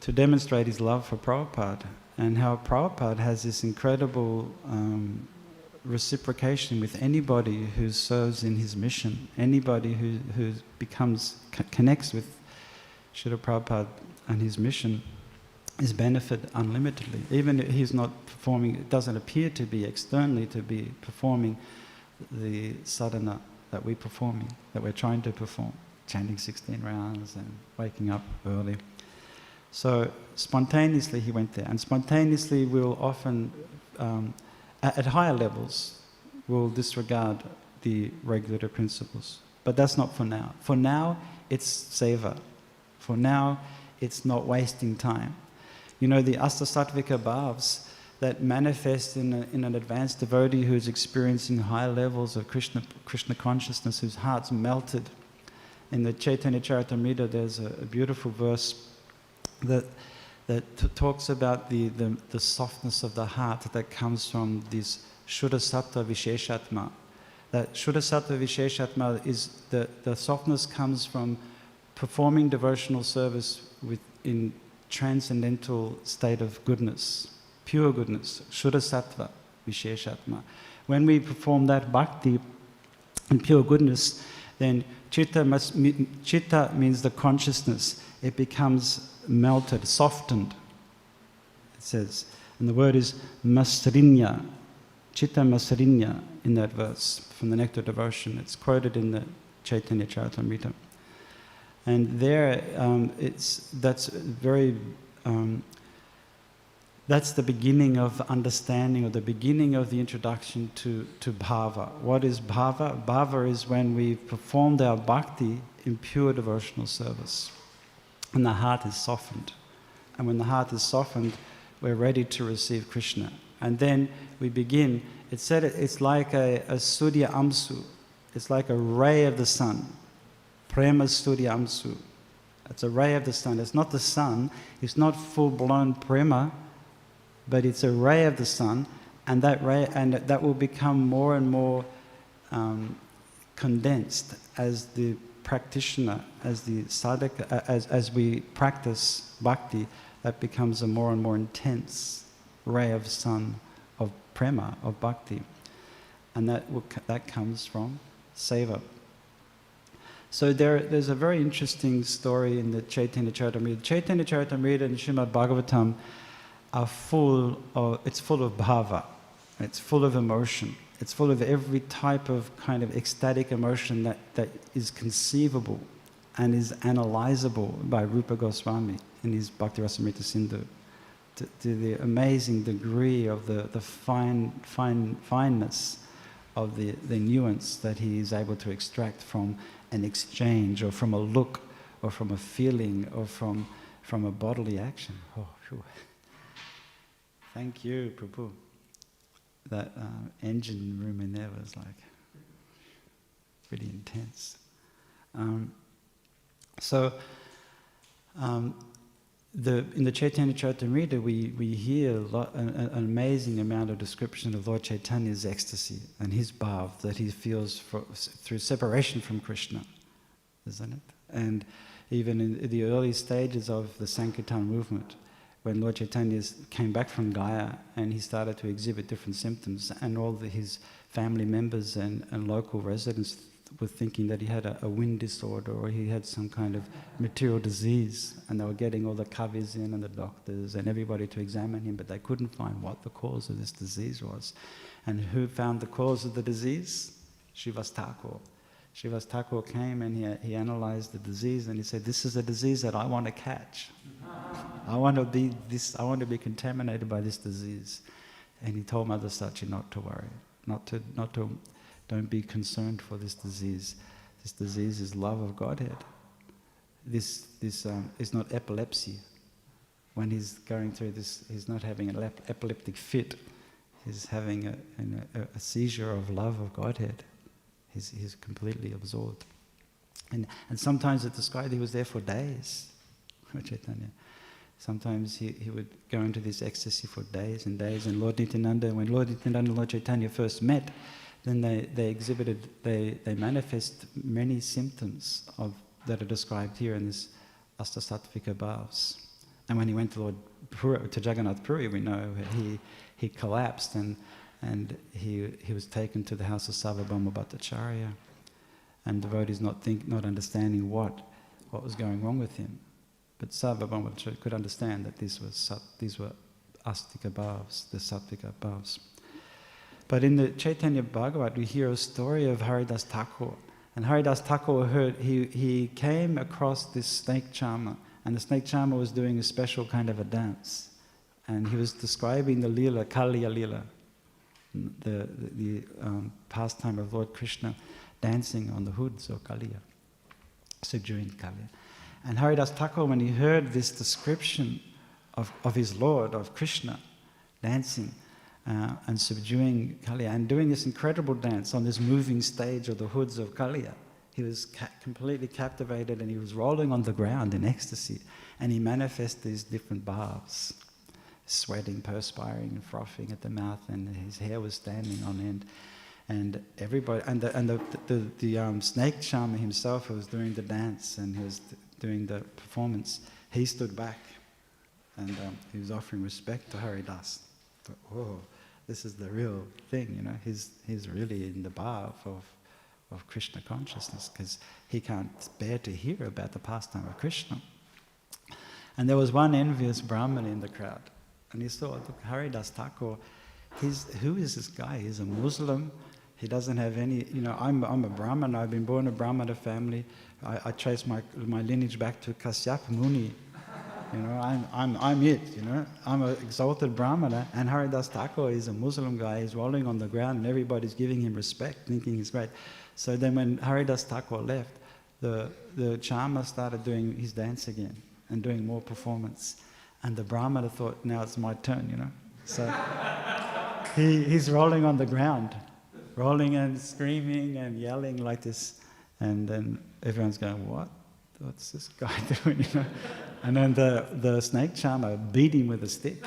to demonstrate his love for Prabhupada and how Prabhupada has this incredible reciprocation with anybody who serves in his mission, anybody who connects with Srila Prabhupada and his mission is benefit unlimitedly. Even if he's not performing, it doesn't appear to be externally to be performing the sadhana that we're performing, that we're trying to perform, chanting 16 rounds and waking up early. So spontaneously he went there, and spontaneously we'll often, at higher levels, we'll disregard the regulator principles. But that's not for now. For now, it's seva. For now, it's not wasting time. The Astasattvika bhavs that manifest in an advanced devotee who's experiencing high levels of Krishna consciousness, whose heart's melted. In the Chaitanya Charitamrita, there's a beautiful verse that talks about the softness of the heart that comes from this Shuddha Sattva Visheshatma. That Shuddha Sattva Visheshatma is the softness comes from performing devotional service in transcendental state of goodness, pure goodness, Shuddha Sattva Visheshatma. When we perform that bhakti in pure goodness, then chitta means the consciousness. It becomes melted, softened, it says. And the word is masrinya, chitta masrinya in that verse from the Nectar Devotion. It's quoted in the Chaitanya Charitamrita. And there, that's the beginning of understanding, or the beginning of the introduction to bhava. What is bhava? Bhava is when we've performed our bhakti in pure devotional service. And the heart is softened. And when the heart is softened, we're ready to receive Krishna. And then we begin. It said it's like a Surya Amsu. It's like a ray of the sun. Prema Surya Amsu. It's a ray of the sun. It's not the sun. It's not full-blown prema, but it's a ray of the sun. And that ray, and that will become more and more condensed as the practitioner, as the sadhaka, as we practice bhakti, that becomes a more and more intense ray of sun, of prema, of bhakti. And that comes from seva. So there's a very interesting story in the Chaitanya Charitamrita. Chaitanya Charitamrita and Srimad-Bhagavatam it's full of bhava, it's full of emotion. It's full of every type of kind of ecstatic emotion that is conceivable and is analyzable by Rupa Goswami in his Bhakti Rasamrita Sindhu, to the amazing degree of the fineness of the nuance that he is able to extract from an exchange, or from a look, or from a feeling, or from a bodily action. Oh, phew. Thank you, Prabhu. That engine room in there was like pretty intense. In the Chaitanya Charitamrita, we hear an amazing amount of description of Lord Chaitanya's ecstasy and his bhav that he feels through separation from Krishna, isn't it? And even in the early stages of the Sankirtan movement, when Lord Chaitanya came back from Gaya and he started to exhibit different symptoms, and all his family members and local residents were thinking that he had a wind disorder, or he had some kind of material disease, and they were getting all the kavis in and the doctors and everybody to examine him, but they couldn't find what the cause of this disease was. And who found the cause of the disease? Srivas Thakur. Srivas Thakur came and he analyzed the disease and he said, this is a disease that I want to catch. I want to be contaminated by this disease. And he told Mother Sachi not to worry, don't be concerned for this disease. This disease is love of Godhead. This is not epilepsy. When he's going through this, he's not having an epileptic fit. He's having a seizure of love of Godhead. He's completely absorbed. And sometimes it described he was there for days. Chaitanya. Sometimes he would go into this ecstasy for days and days. And Lord Nityananda, when Lord Nityananda and Lord Chaitanya first met, then they manifest many symptoms that are described here in this Astasatvika Bhavs. And when he went to Jagannath Puri, we know he collapsed and he was taken to the house of Sarvabhauma Bhattacharya, and devotees not understanding what was going wrong with him. But Sarvabhauma Bhattacharya could understand that these were Astika Bhavs, the Sattvika Bhavs. But in the Chaitanya Bhagavat, we hear a story of Haridas Thakur. And Haridas Thakur he came across this snake charmer, and the snake charmer was doing a special kind of a dance. And he was describing the Leela, Kaliya Leela, the pastime of Lord Krishna dancing on the hoods of Kaliya, subduing Kaliya. And Haridas Thakur, when he heard this description of his Lord, of Krishna, dancing and subduing Kaliya, and doing this incredible dance on this moving stage of the hoods of Kaliya, he was completely captivated, and he was rolling on the ground in ecstasy. And he manifested these different bhavs, sweating, perspiring, and frothing at the mouth, and his hair was standing on end. And everybody, and the snake charmer himself, who was doing the dance and he was doing the performance, he stood back, and he was offering respect to Haridas. Thought, whoa, this is the real thing, you know. He's really in the bhav of Krishna consciousness, because he can't bear to hear about the pastime of Krishna. And there was one envious Brahmin in the crowd, and he thought, look, Haridas Thakur, who is this guy? He's a Muslim. He doesn't have any, you know, I'm a Brahmin. I've been born in a Brahmana family. I trace my lineage back to Kasyapa Muni. You know, I'm it, you know. I'm an exalted Brahmana, and Haridas Thakur is a Muslim guy. He's rolling on the ground, and everybody's giving him respect, thinking he's great. So then when Haridas Thakur left, the charmer started doing his dance again and doing more performance. And the Brahmana thought, now it's my turn, you know. So he's rolling on the ground, rolling and screaming and yelling like this. And then everyone's going, what? What's this guy doing, you know? And then the snake charmer beat him with a stick.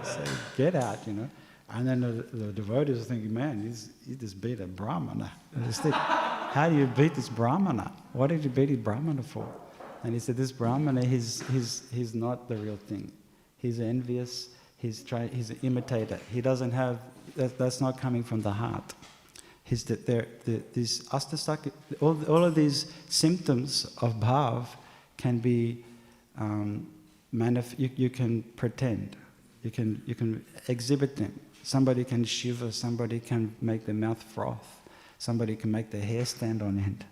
So get out, you know. And then the devotees are thinking, man, he just beat a Brahmana with a stick. How do you beat this Brahmana? What did you beat his Brahmana for? And he said, this Brahmana, he's not the real thing. He's envious. He's an imitator. He doesn't have. That's not coming from the heart. These astasaka, all of these symptoms of bhav can be you can pretend. You can exhibit them. Somebody can shiver. Somebody can make their mouth froth. Somebody can make their hair stand on end.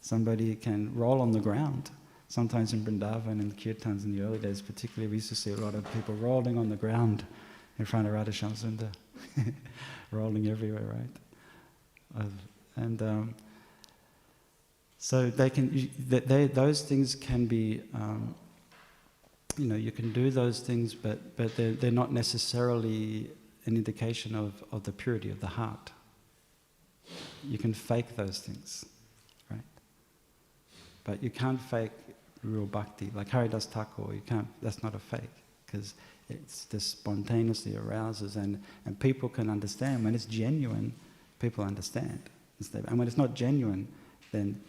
Somebody can roll on the ground. Sometimes in Vrindavan and Kirtans in the early days particularly, we used to see a lot of people rolling on the ground in front of Radha Shamsundar. Rolling everywhere, right? So those things can be, you can do those things, but they're not necessarily an indication of the purity of the heart. You can fake those things, right? But you can't fake real bhakti. Like Haridas Thakur, you can't, that's not a fake, because it's just spontaneously arouses, and people can understand. When it's genuine, people understand. And when it's not genuine, then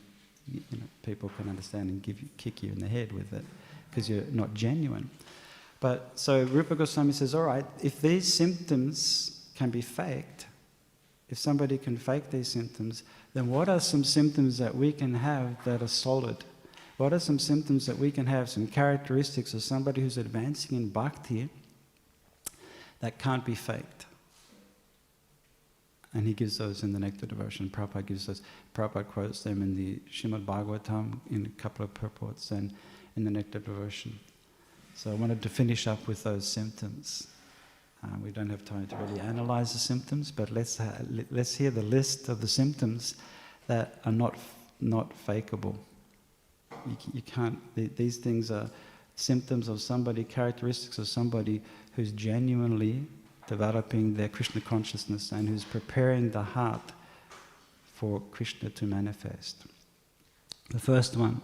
people can understand and kick you in the head with it, because you're not genuine. But so Rupa Goswami says, all right, if these symptoms can be faked, if somebody can fake these symptoms, then what are some symptoms that we can have that are solid? What are some symptoms that we can have, some characteristics of somebody who's advancing in bhakti that can't be faked? And he gives those in the Nectar Devotion. Prabhupada gives those. Prabhupada quotes them in the Śrīmad Bhāgavatam in a couple of purports and in the Nectar Devotion. So I wanted to finish up with those symptoms. We don't have time to really analyze the symptoms, but let's hear the list of the symptoms that are not fakeable. You can't. These things are symptoms of somebody, characteristics of somebody who's genuinely developing their Krishna consciousness and who's preparing the heart for Krishna to manifest. The first one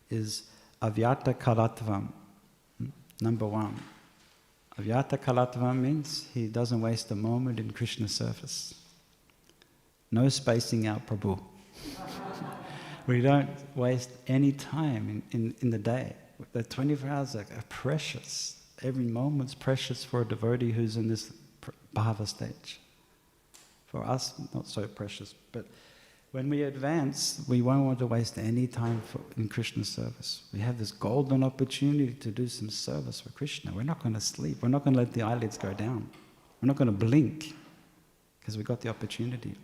is avyata kalatvam. Number one. Avyata kalatvam means he doesn't waste a moment in Krishna service. No spacing out, Prabhu. We don't waste any time in the day. The 24 hours are precious. Every moment's precious for a devotee who's in this bhava stage. For us, not so precious. But when we advance, we won't want to waste any time in Krishna service. We have this golden opportunity to do some service for Krishna. We're not going to sleep. We're not going to let the eyelids go down. We're not going to blink because we got the opportunity.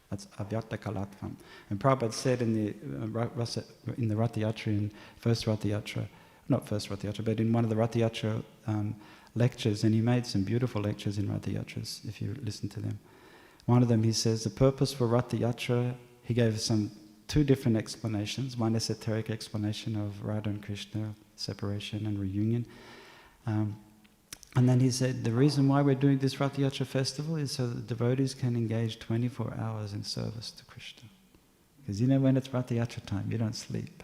That's avyata kalatvam. And Prabhupada said in the Ratha Yatra, in first Ratha Yatra, not first Ratha Yatra, but in one of the Ratha Yatra lectures, and he made some beautiful lectures in Ratha Yatras, if you listen to them. One of them, he says, the purpose for Ratha Yatra, he gave two different explanations. One esoteric explanation of Radha and Krishna, separation and reunion. And then he said, the reason why we're doing this Ratha Yatra festival is so that devotees can engage 24 hours in service to Krishna. Because when it's Ratha Yatra time, you don't sleep,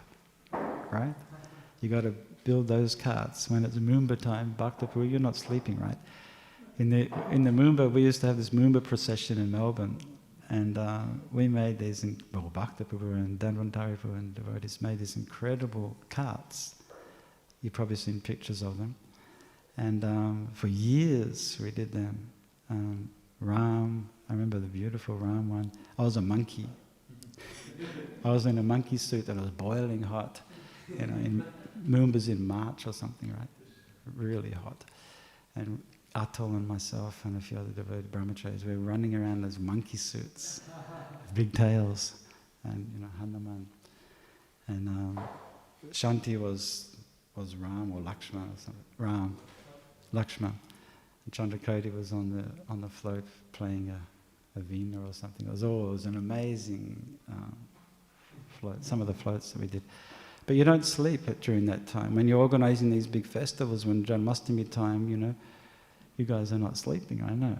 right? You got to build those carts. When it's Mumba time, Bhaktapur, you're not sleeping, right? In the Mumba, we used to have this Mumba procession in Melbourne, and we made these, Bhaktapur and Dhanvantaripu and devotees made these incredible carts. You've probably seen pictures of them. And for years we did them. Ram, I remember the beautiful Ram one. I was a monkey. I was in a monkey suit and it was boiling hot. In Moomba's in March or something, right? Really hot. And Atul and myself and a few other devoted brahmacharis, we were running around as monkey suits, with big tails, and Hanuman. And Shanti was Ram or Lakshman or something. Ram, Lakshman. And Chandrakoti was on the float playing a veena or something. It was an amazing float. Some of the floats that we did. But you don't sleep during that time. When you're organising these big festivals, when Janmashtami time, you guys are not sleeping. I know.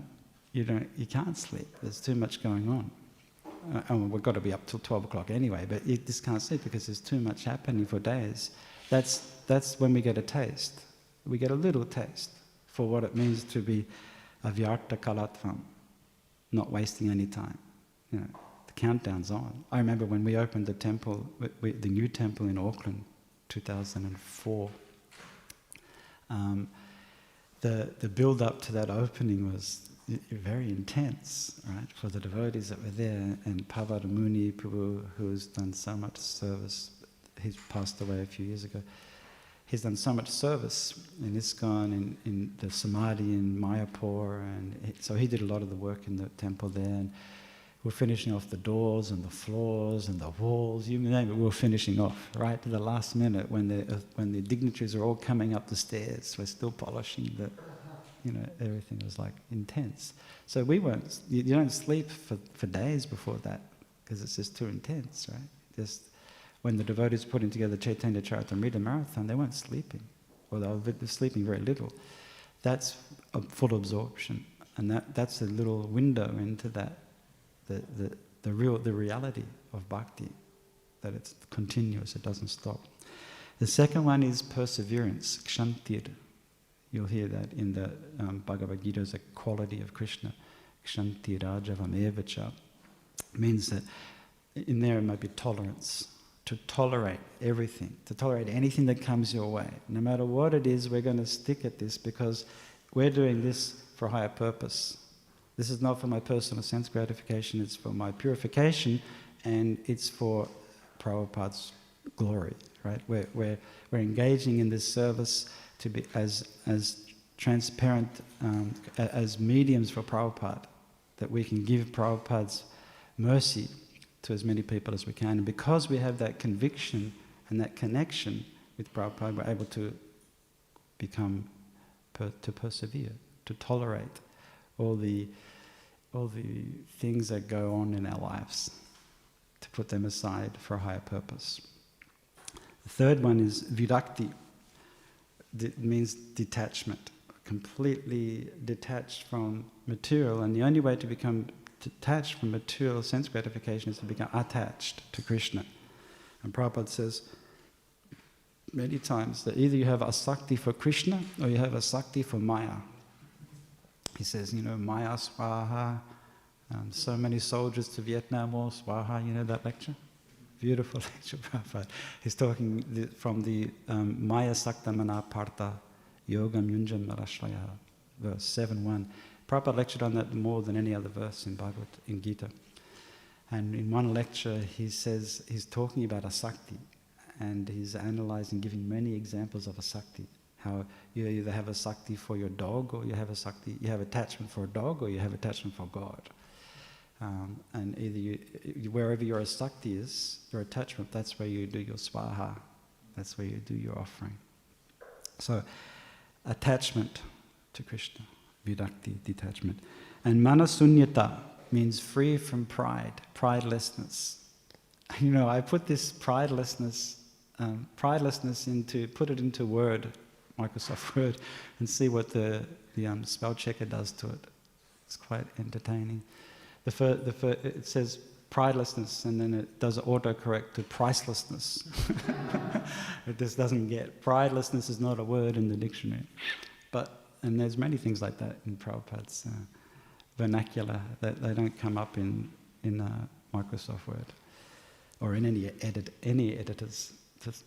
You can't sleep. There's too much going on. And we've got to be up till 12 o'clock anyway. But you just can't sleep because there's too much happening for days. That's when we get a taste. We get a little taste for what it means to be avyarta kalatvam, not wasting any time. The countdown's on. I remember when we opened the temple, the new temple in Auckland, 2004. The build-up to that opening was very intense, right? For the devotees that were there, and Pavada Muni Prabhu, who's done so much service. He's passed away a few years ago. He's done so much service in ISKCON, in the Samadhi in Mayapur, and so he did a lot of the work in the temple there. And we're finishing off the doors and the floors and the walls, you name it. We're finishing off right to the last minute when the dignitaries are all coming up the stairs. We're still polishing everything was like intense. So you don't sleep for days before that because it's just too intense, right? Just when the devotees putting together Chaitanya Charitamrita Marathon, they weren't sleeping, or they were sleeping very little. That's a full absorption, and that's a little window into that, the reality of bhakti, that it's continuous, it doesn't stop. The second one is perseverance, kshantir. You'll hear that in the Bhagavad Gita as a quality of Krishna. Kshanti rajavam evacha. Means that in there it might be tolerance. To tolerate everything, to tolerate anything that comes your way. No matter what it is, we're going to stick at this because we're doing this for a higher purpose. This is not for my personal sense gratification, it's for my purification, and it's for Prabhupada's glory, right? We're engaging in this service to be as transparent, as mediums for Prabhupada, that we can give Prabhupada's mercy to as many people as we can. And because we have that conviction and that connection with Prabhupada, we're able to become, to persevere, to tolerate all the things that go on in our lives, to put them aside for a higher purpose. The third one is virakti. It means detachment, completely detached from material. And the only way to become detached from material sense gratification is to become attached to Krishna. And Prabhupada says many times that either you have asakti for Krishna or you have asakti for Maya. He says, Maya Swaha, so many soldiers to Vietnam War, Swaha, you know that lecture? Beautiful lecture, Prabhupada. He's talking from the Maya Saktamana Partha Yogam Yunjam Marashraya, verse 7.1. Prabhupada lectured on that more than any other verse in Bhagavad, in Gita. And in one lecture he says, he's talking about asakti, and he's analyzing, giving many examples of asakti. How you either have asakti for your dog, or you have attachment for a dog, or you have attachment for God. And either wherever your asakti is, your attachment, that's where you do your swaha, that's where you do your offering. So, attachment to Krishna, virakti, detachment. And manasunyata means free from pride, pridelessness. I put this pridelessness put it into Word, Microsoft Word, and see what the spell checker does to it. It's quite entertaining. It says pridelessness, and then it does autocorrect to pricelessness. It just doesn't get. Pridelessness is not a word in the dictionary. And there's many things like that in Prabhupada's vernacular that they don't come up in Microsoft Word, or in any editors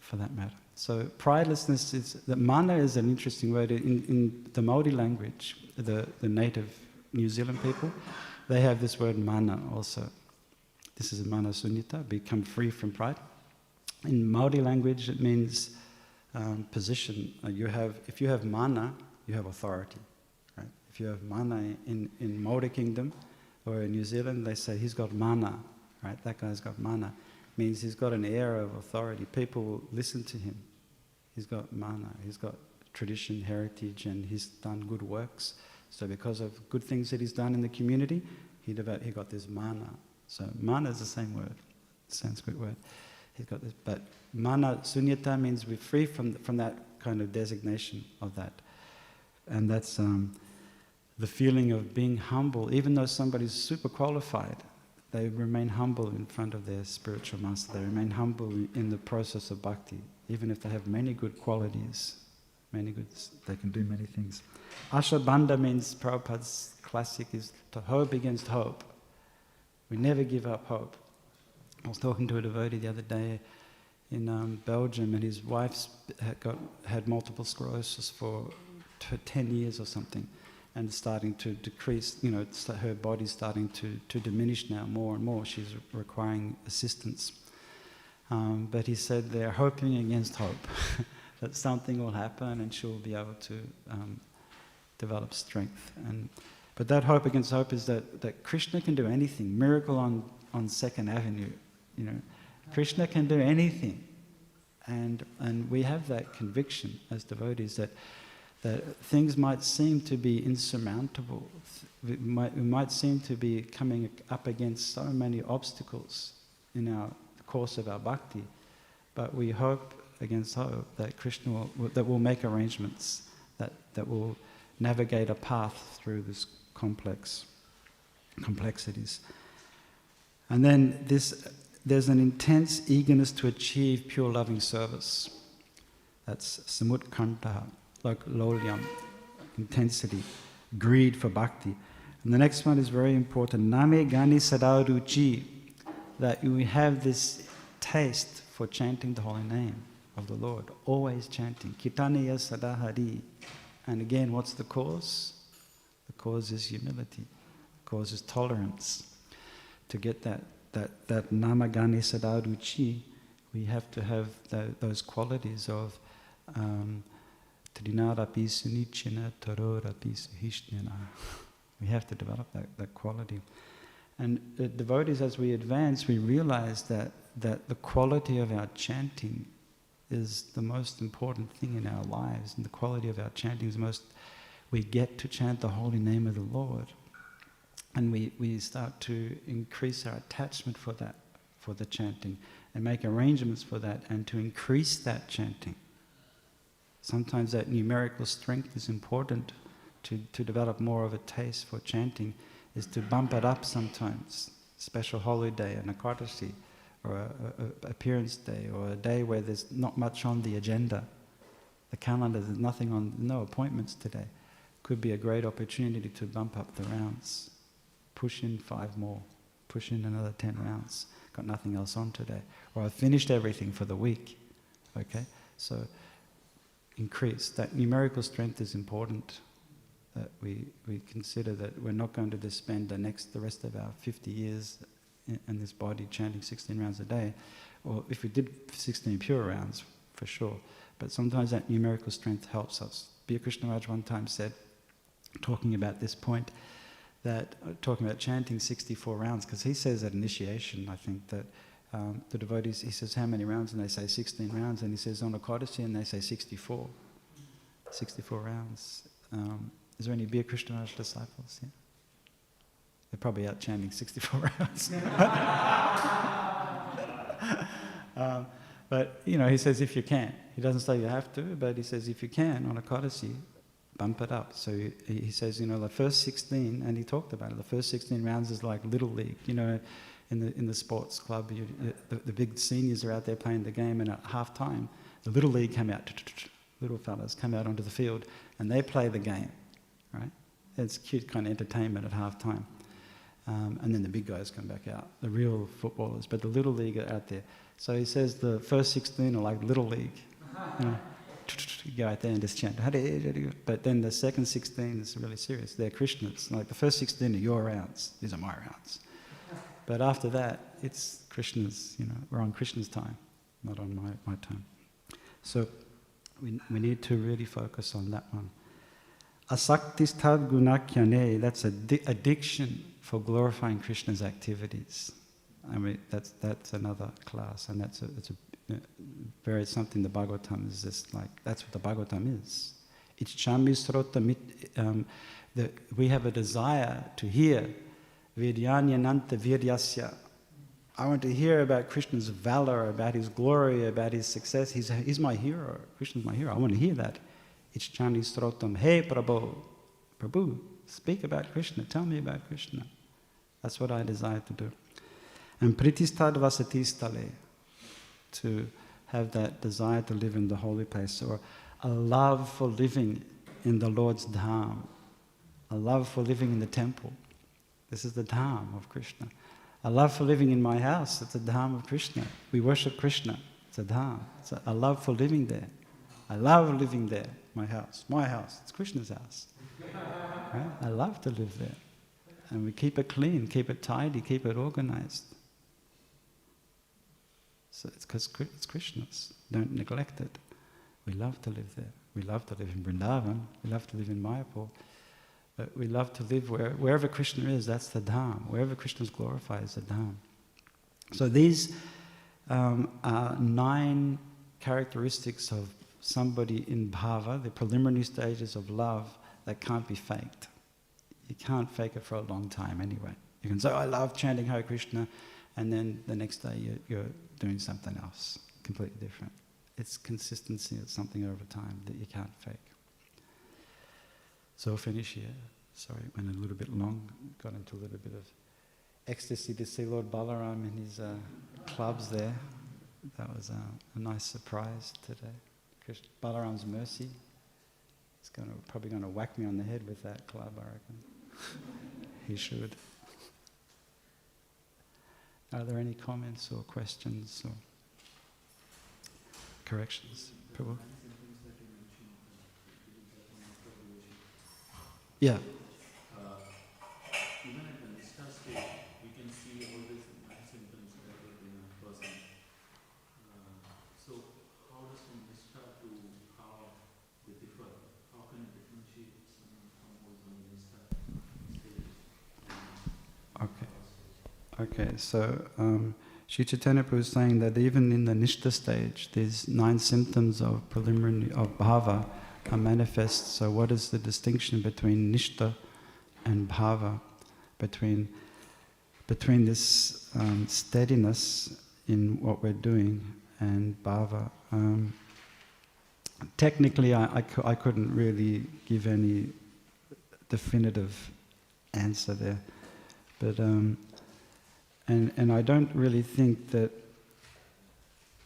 for that matter. So pridelessness mana is an interesting word. In the Māori language, the native New Zealand people, they have this word mana also. This is mana sunyata, become free from pride. In Māori language, it means position. If you have mana, you have authority. Right? If you have mana in Māori kingdom or in New Zealand, they say he's got mana. Right? That guy's got mana. Means he's got an air of authority. People will listen to him. He's got mana. He's got tradition, heritage, and he's done good works. So because of good things that he's done in the community, he got this mana. So mana is the same word, Sanskrit word. He's got this, but mana sunyata means we're free from that kind of designation of that, and that's the feeling of being humble. Even though somebody's super qualified, they remain humble in front of their spiritual master. They remain humble in the process of bhakti, even if they have many good qualities, they can do many things. Ashabandha means, Prabhupada's classic is to hope against hope. We never give up hope. I was talking to a devotee the other day in Belgium, and his wife's had multiple sclerosis for 10 years or something, and starting to decrease, her body's starting to diminish now more and more. She's requiring assistance. But he said they're hoping against hope, that something will happen and she'll be able to develop strength. But that hope against hope is that Krishna can do anything. Miracle on 2nd Avenue, Krishna can do anything. And we have that conviction as devotees that things might seem to be insurmountable. We might seem to be coming up against so many obstacles in the course of our bhakti, but we hope against hope that Krishna will make arrangements that will navigate a path through this complexities. And then there's an intense eagerness to achieve pure loving service. That's samutkanta, like lolyam, intensity, greed for bhakti. And the next one is very important. Name gani sadaruchi, that we have this taste for chanting the holy name of the Lord, always chanting. Kirtaniya sadahari. And again, what's the cause? The cause is humility. The cause is tolerance. To get that namagani sadaruchi, we have to have those qualities of trinarapi sunichina tarorapi suhishnana. We have to develop that quality. And the devotees, as we advance, we realize that the quality of our chanting is the most important thing in our lives, and the quality of our chanting is the most... We get to chant the holy name of the Lord, and we start to increase our attachment for that, for the chanting, and make arrangements for that, and to increase that chanting. Sometimes that numerical strength is important to develop more of a taste for chanting, is to bump it up sometimes. Special holiday, an Ekadashi, or a appearance day, or a day where there's not much on the agenda. The calendar, there's nothing on, no appointments today. Could be a great opportunity to bump up the rounds. Push in 5 more, push in another 10 rounds. Got nothing else on today. Or I've finished everything for the week. Okay? So increase. That numerical strength is important. That we consider that we're not going to just spend the rest of our 50 years in this body chanting 16 rounds a day. Or if we did 16 pure rounds, for sure. But sometimes that numerical strength helps us. Bir Krishna Maharaj one time said, talking about this point, talking about chanting 64 rounds, because he says at initiation, I think, that the devotees, he says, how many rounds? And they say 16 rounds. And he says, on Ekadashi, and they say 64. 64 rounds. Is there any Bir Krishna Maharaj disciples here? They're probably out chanting 64 rounds. But, he says if you can. He doesn't say you have to, but he says if you can, on Ekadashi, bump it up. So he says, the first 16, and he talked about it, the first 16 rounds is like Little League. In the sports club, the big seniors are out there playing the game, and at half time, the Little League come out, little fellas come out onto the field, and they play the game, right? It's cute kind of entertainment at half time. And then the big guys come back out, the real footballers, but the Little League are out there. So he says the first 16 are like Little League. You go out there and just chant, Hare. But then the second 16 is really serious. They're Krishnas. Like the first 16 are your rounds. These are my rounds. But after that, it's Krishna's, we're on Krishna's time, not on my time. So we need to really focus on that one. Asaktistad gunakyane, that's addiction for glorifying Krishna's activities. I mean, that's another class, and it's something the Bhagavatam is just like, that's what the Bhagavatam is. It's chami srota we have a desire to hear Vidyanyananta Vidyasya. I want to hear about Krishna's valor, about his glory, about his success. He's my hero. Krishna's my hero. I want to hear that. It's chani srotam. Hey Prabhu, Prabhu, speak about Krishna. Tell me about Krishna. That's what I desire to do. And pritistad vasatistale, to have that desire to live in the holy place, or a love for living in the Lord's dham, a love for living in the temple. This is the dham of Krishna. A love for living in my house, it's a dham of Krishna. We worship Krishna, it's a dham. It's a love for living there. I love living there, my house, it's Krishna's house. Right? I love to live there. And we keep it clean, keep it tidy, keep it organized. So it's because it's Krishna's. Don't neglect it. We love to live there. We love to live in Vrindavan. We love to live in Mayapur. But we love to live wherever Krishna is, that's the dham. Wherever Krishna is glorified is the dham. So these are 9 characteristics of somebody in bhava, the preliminary stages of love, that can't be faked. You can't fake it for a long time anyway. You can say, I love chanting Hare Krishna, and then the next day you're doing something else, completely different. It's consistency, it's something over time that you can't fake. So I'll finish here. Sorry, it went a little bit long. Got into a little bit of ecstasy to see Lord Balarama in his clubs there. That was a nice surprise today. Balaram's mercy. He's probably going to whack me on the head with that club, I reckon. He should. Are there any comments or questions or corrections? Prabhu? Yeah. Even at the Nishtha stage, we can see all these symptoms develop in a person. So how does from Nishtha to how they differ? How can you differentiate someone from who is on the Nishtha stage? Okay, so Sri Chaitanya Prabhu is saying that even in the Nishta stage, these 9 symptoms of preliminary of bhava are manifest. So what is the distinction between Nishta and bhava, between this steadiness in what we're doing and bhava? Technically, I couldn't really give any definitive answer there, but and I don't really think that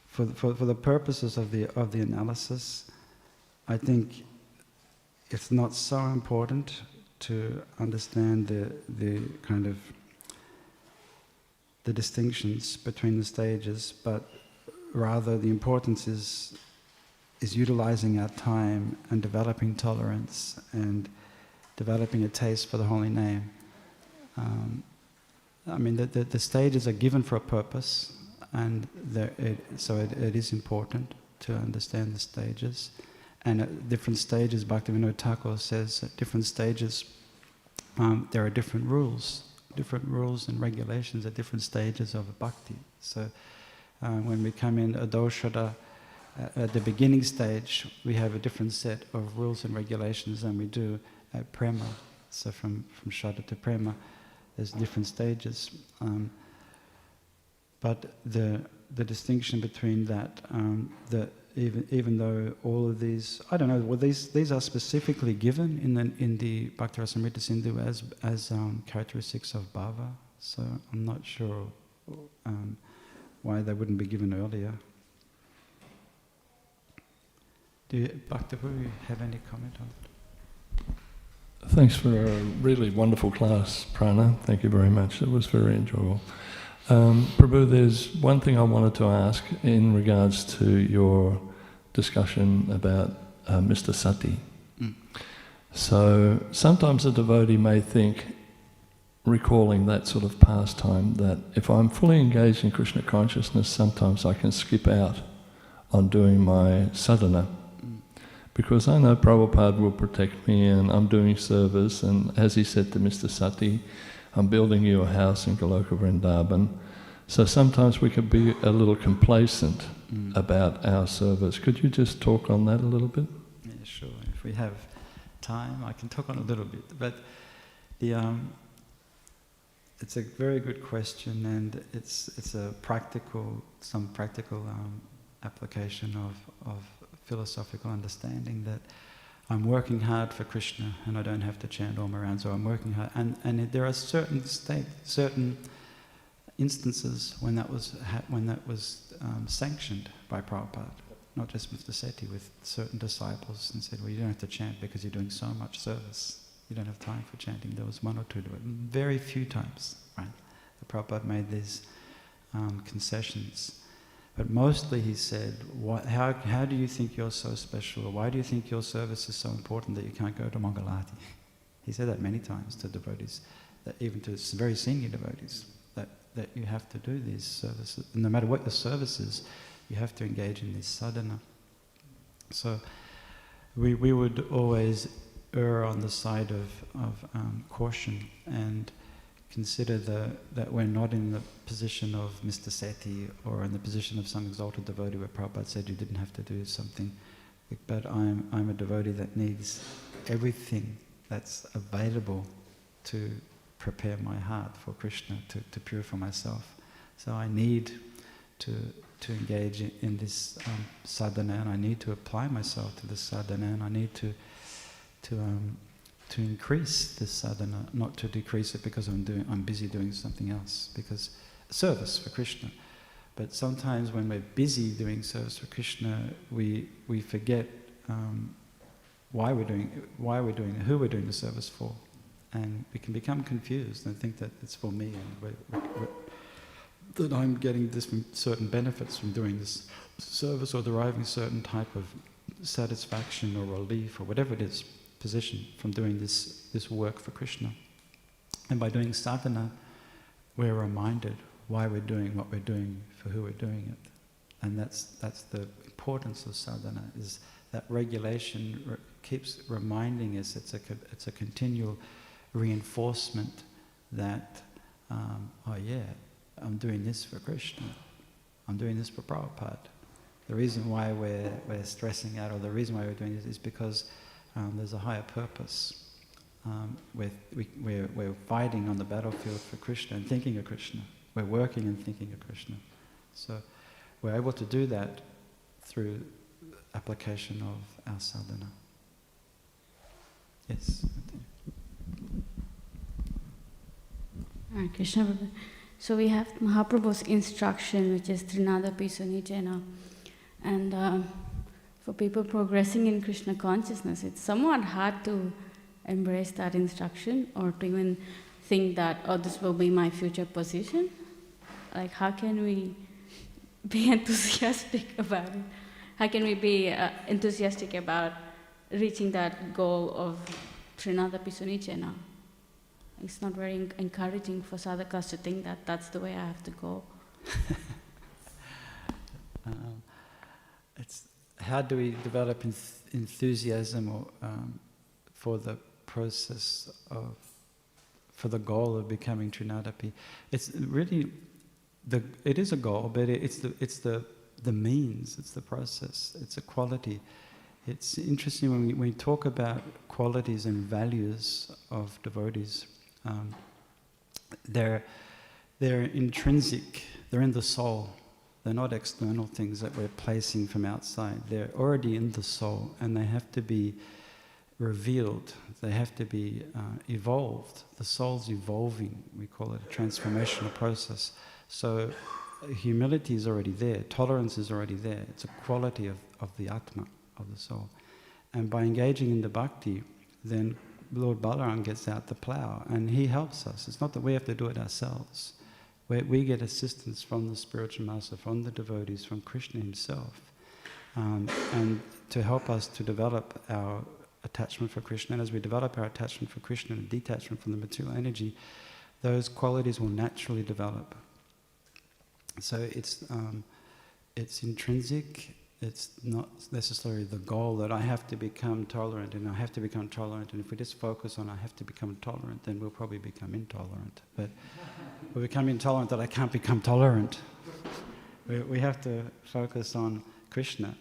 for the purposes of the analysis, I think it's not so important to understand the kind of the distinctions between the stages, but rather the importance is utilizing our time and developing tolerance and developing a taste for the holy name. I mean, the stages are given for a purpose, and so it is important to understand the stages. And at different stages, Bhaktivedanta Thakur says at different stages there are different rules and regulations at different stages of bhakti. So when we come in Adoshada, at the beginning stage, we have a different set of rules and regulations than we do at Prema. So from Shraddha to Prema, there's different stages. But the distinction between that, even though all of these, I don't know, well, these are specifically given in the Bhakti-rasamrita Sindhu as characteristics of bhava. So I'm not sure why they wouldn't be given earlier. Bhakti, do you have any comment on it? Thanks for a really wonderful class, Prana. Thank you very much. It was very enjoyable. Prabhu, there's one thing I wanted to ask in regards to your discussion about Mr. Sati. So sometimes a devotee may think, recalling that sort of pastime, that if I'm fully engaged in Krishna consciousness, sometimes I can skip out on doing my sadhana. Because I know Prabhupada will protect me and I'm doing service, and as he said to Mr. Sati, I'm building you a house in Goloka Vrindavan. So sometimes we could be a little complacent about our service. Could you just talk on that a little bit? Yeah, sure. If we have time, I can talk on a little bit. But it's a very good question, and it's some practical application of philosophical understanding that I'm working hard for Krishna and I don't have to chant Om around, so I'm working hard. And there are certain instances when that was sanctioned by Prabhupada, not just Mr. Seti, with certain disciples, and said, well, you don't have to chant because you're doing so much service. You don't have time for chanting. There was one or two, very few times, right? The Prabhupada made these concessions. But mostly he said, how do you think you're so special? Or why do you think your service is so important that you can't go to Mangalati? He said that many times to devotees, that even to very senior devotees, that you have to do these services. And no matter what the service is, you have to engage in this sadhana. So we would always err on the side of caution and consider that we're not in the position of Mr. Seti or in the position of some exalted devotee where Prabhupada said you didn't have to do something. But I'm a devotee that needs everything that's available to prepare my heart for Krishna, to purify myself. So I need to engage in this sadhana, and I need to apply myself to this sadhana, and I need to increase this sadhana, not to decrease it because I'm busy doing something else, because service for Krishna. But sometimes when we're busy doing service for Krishna, we forget why we're doing it, who we're doing the service for, and we can become confused and think that it's for me and that I'm getting this certain benefits from doing this service or deriving certain type of satisfaction or relief or whatever it is, position from doing this work for Krishna. And by doing sadhana, we're reminded why we're doing what we're doing, for who we're doing it. And that's the importance of sadhana, is that regulation keeps reminding us, it's a continual reinforcement that oh yeah, I'm doing this for Krishna, I'm doing this for Prabhupada. The reason why we're stressing out, or the reason why we're doing this, is because there's a higher purpose. We're fighting on the battlefield for Krishna and thinking of Krishna. We're working and thinking of Krishna. So we're able to do that through application of our sadhana. Yes. Hare Krishna Prabhu. So we have Mahaprabhu's instruction, which is Trinadapi Sunijena. And for people progressing in Krishna consciousness, it's somewhat hard to embrace that instruction, or to even think that, oh, this will be my future position. Like, how can we be enthusiastic about it? How can we be enthusiastic about reaching that goal of Trinadapi Sunijena? It's not very encouraging for sadhakas to think that that's the way I have to go. It's how do we develop enthusiasm for the process of, for the goal of becoming Trinadapi? It's really it is a goal, but it's the means. It's the process. It's a quality. It's interesting when we talk about qualities and values of devotees. They're intrinsic. They're in the soul. They're not external things that we're placing from outside. They're already in the soul, and they have to be revealed. They have to be evolved. The soul's evolving. We call it a transformational process. So humility is already there. Tolerance is already there. It's a quality of the Atma, of the soul. And by engaging in the bhakti, then Lord Balarama gets out the plough and he helps us. It's not that we have to do it ourselves. We get assistance from the spiritual master, from the devotees, from Krishna himself, and to help us to develop our attachment for Krishna. And as we develop our attachment for Krishna and detachment from the material energy, those qualities will naturally develop. So it's intrinsic. It's not necessarily the goal that I have to become tolerant, and I have to become tolerant. And if we just focus on I have to become tolerant, then we'll probably become intolerant. But we become intolerant that I can't become tolerant. We have to focus on Krishna.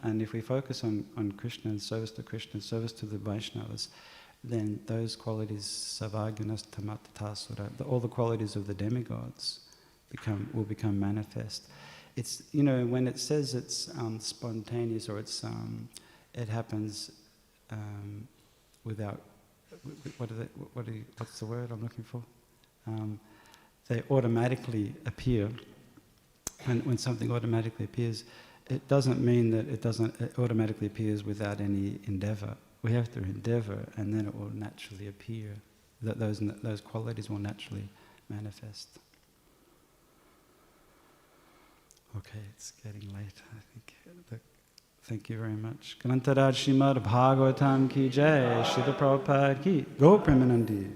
And if we focus on Krishna and service to Krishna and service to the Vaishnavas, then those qualities, savagyanas tamattasura, all the qualities of the demigods will become manifest. It's, when it says it's spontaneous, or it's it happens without, what's the word I'm looking for? They automatically appear. And when something automatically appears, it doesn't mean that it automatically appears without any endeavor. We have to endeavor, and then it will naturally appear. That those qualities will naturally manifest. Okay, it's getting late, I think. Thank you very much. Śrīmad Bhāgavatam ki jai, Srila Prabhupada ki, Go Premanandi.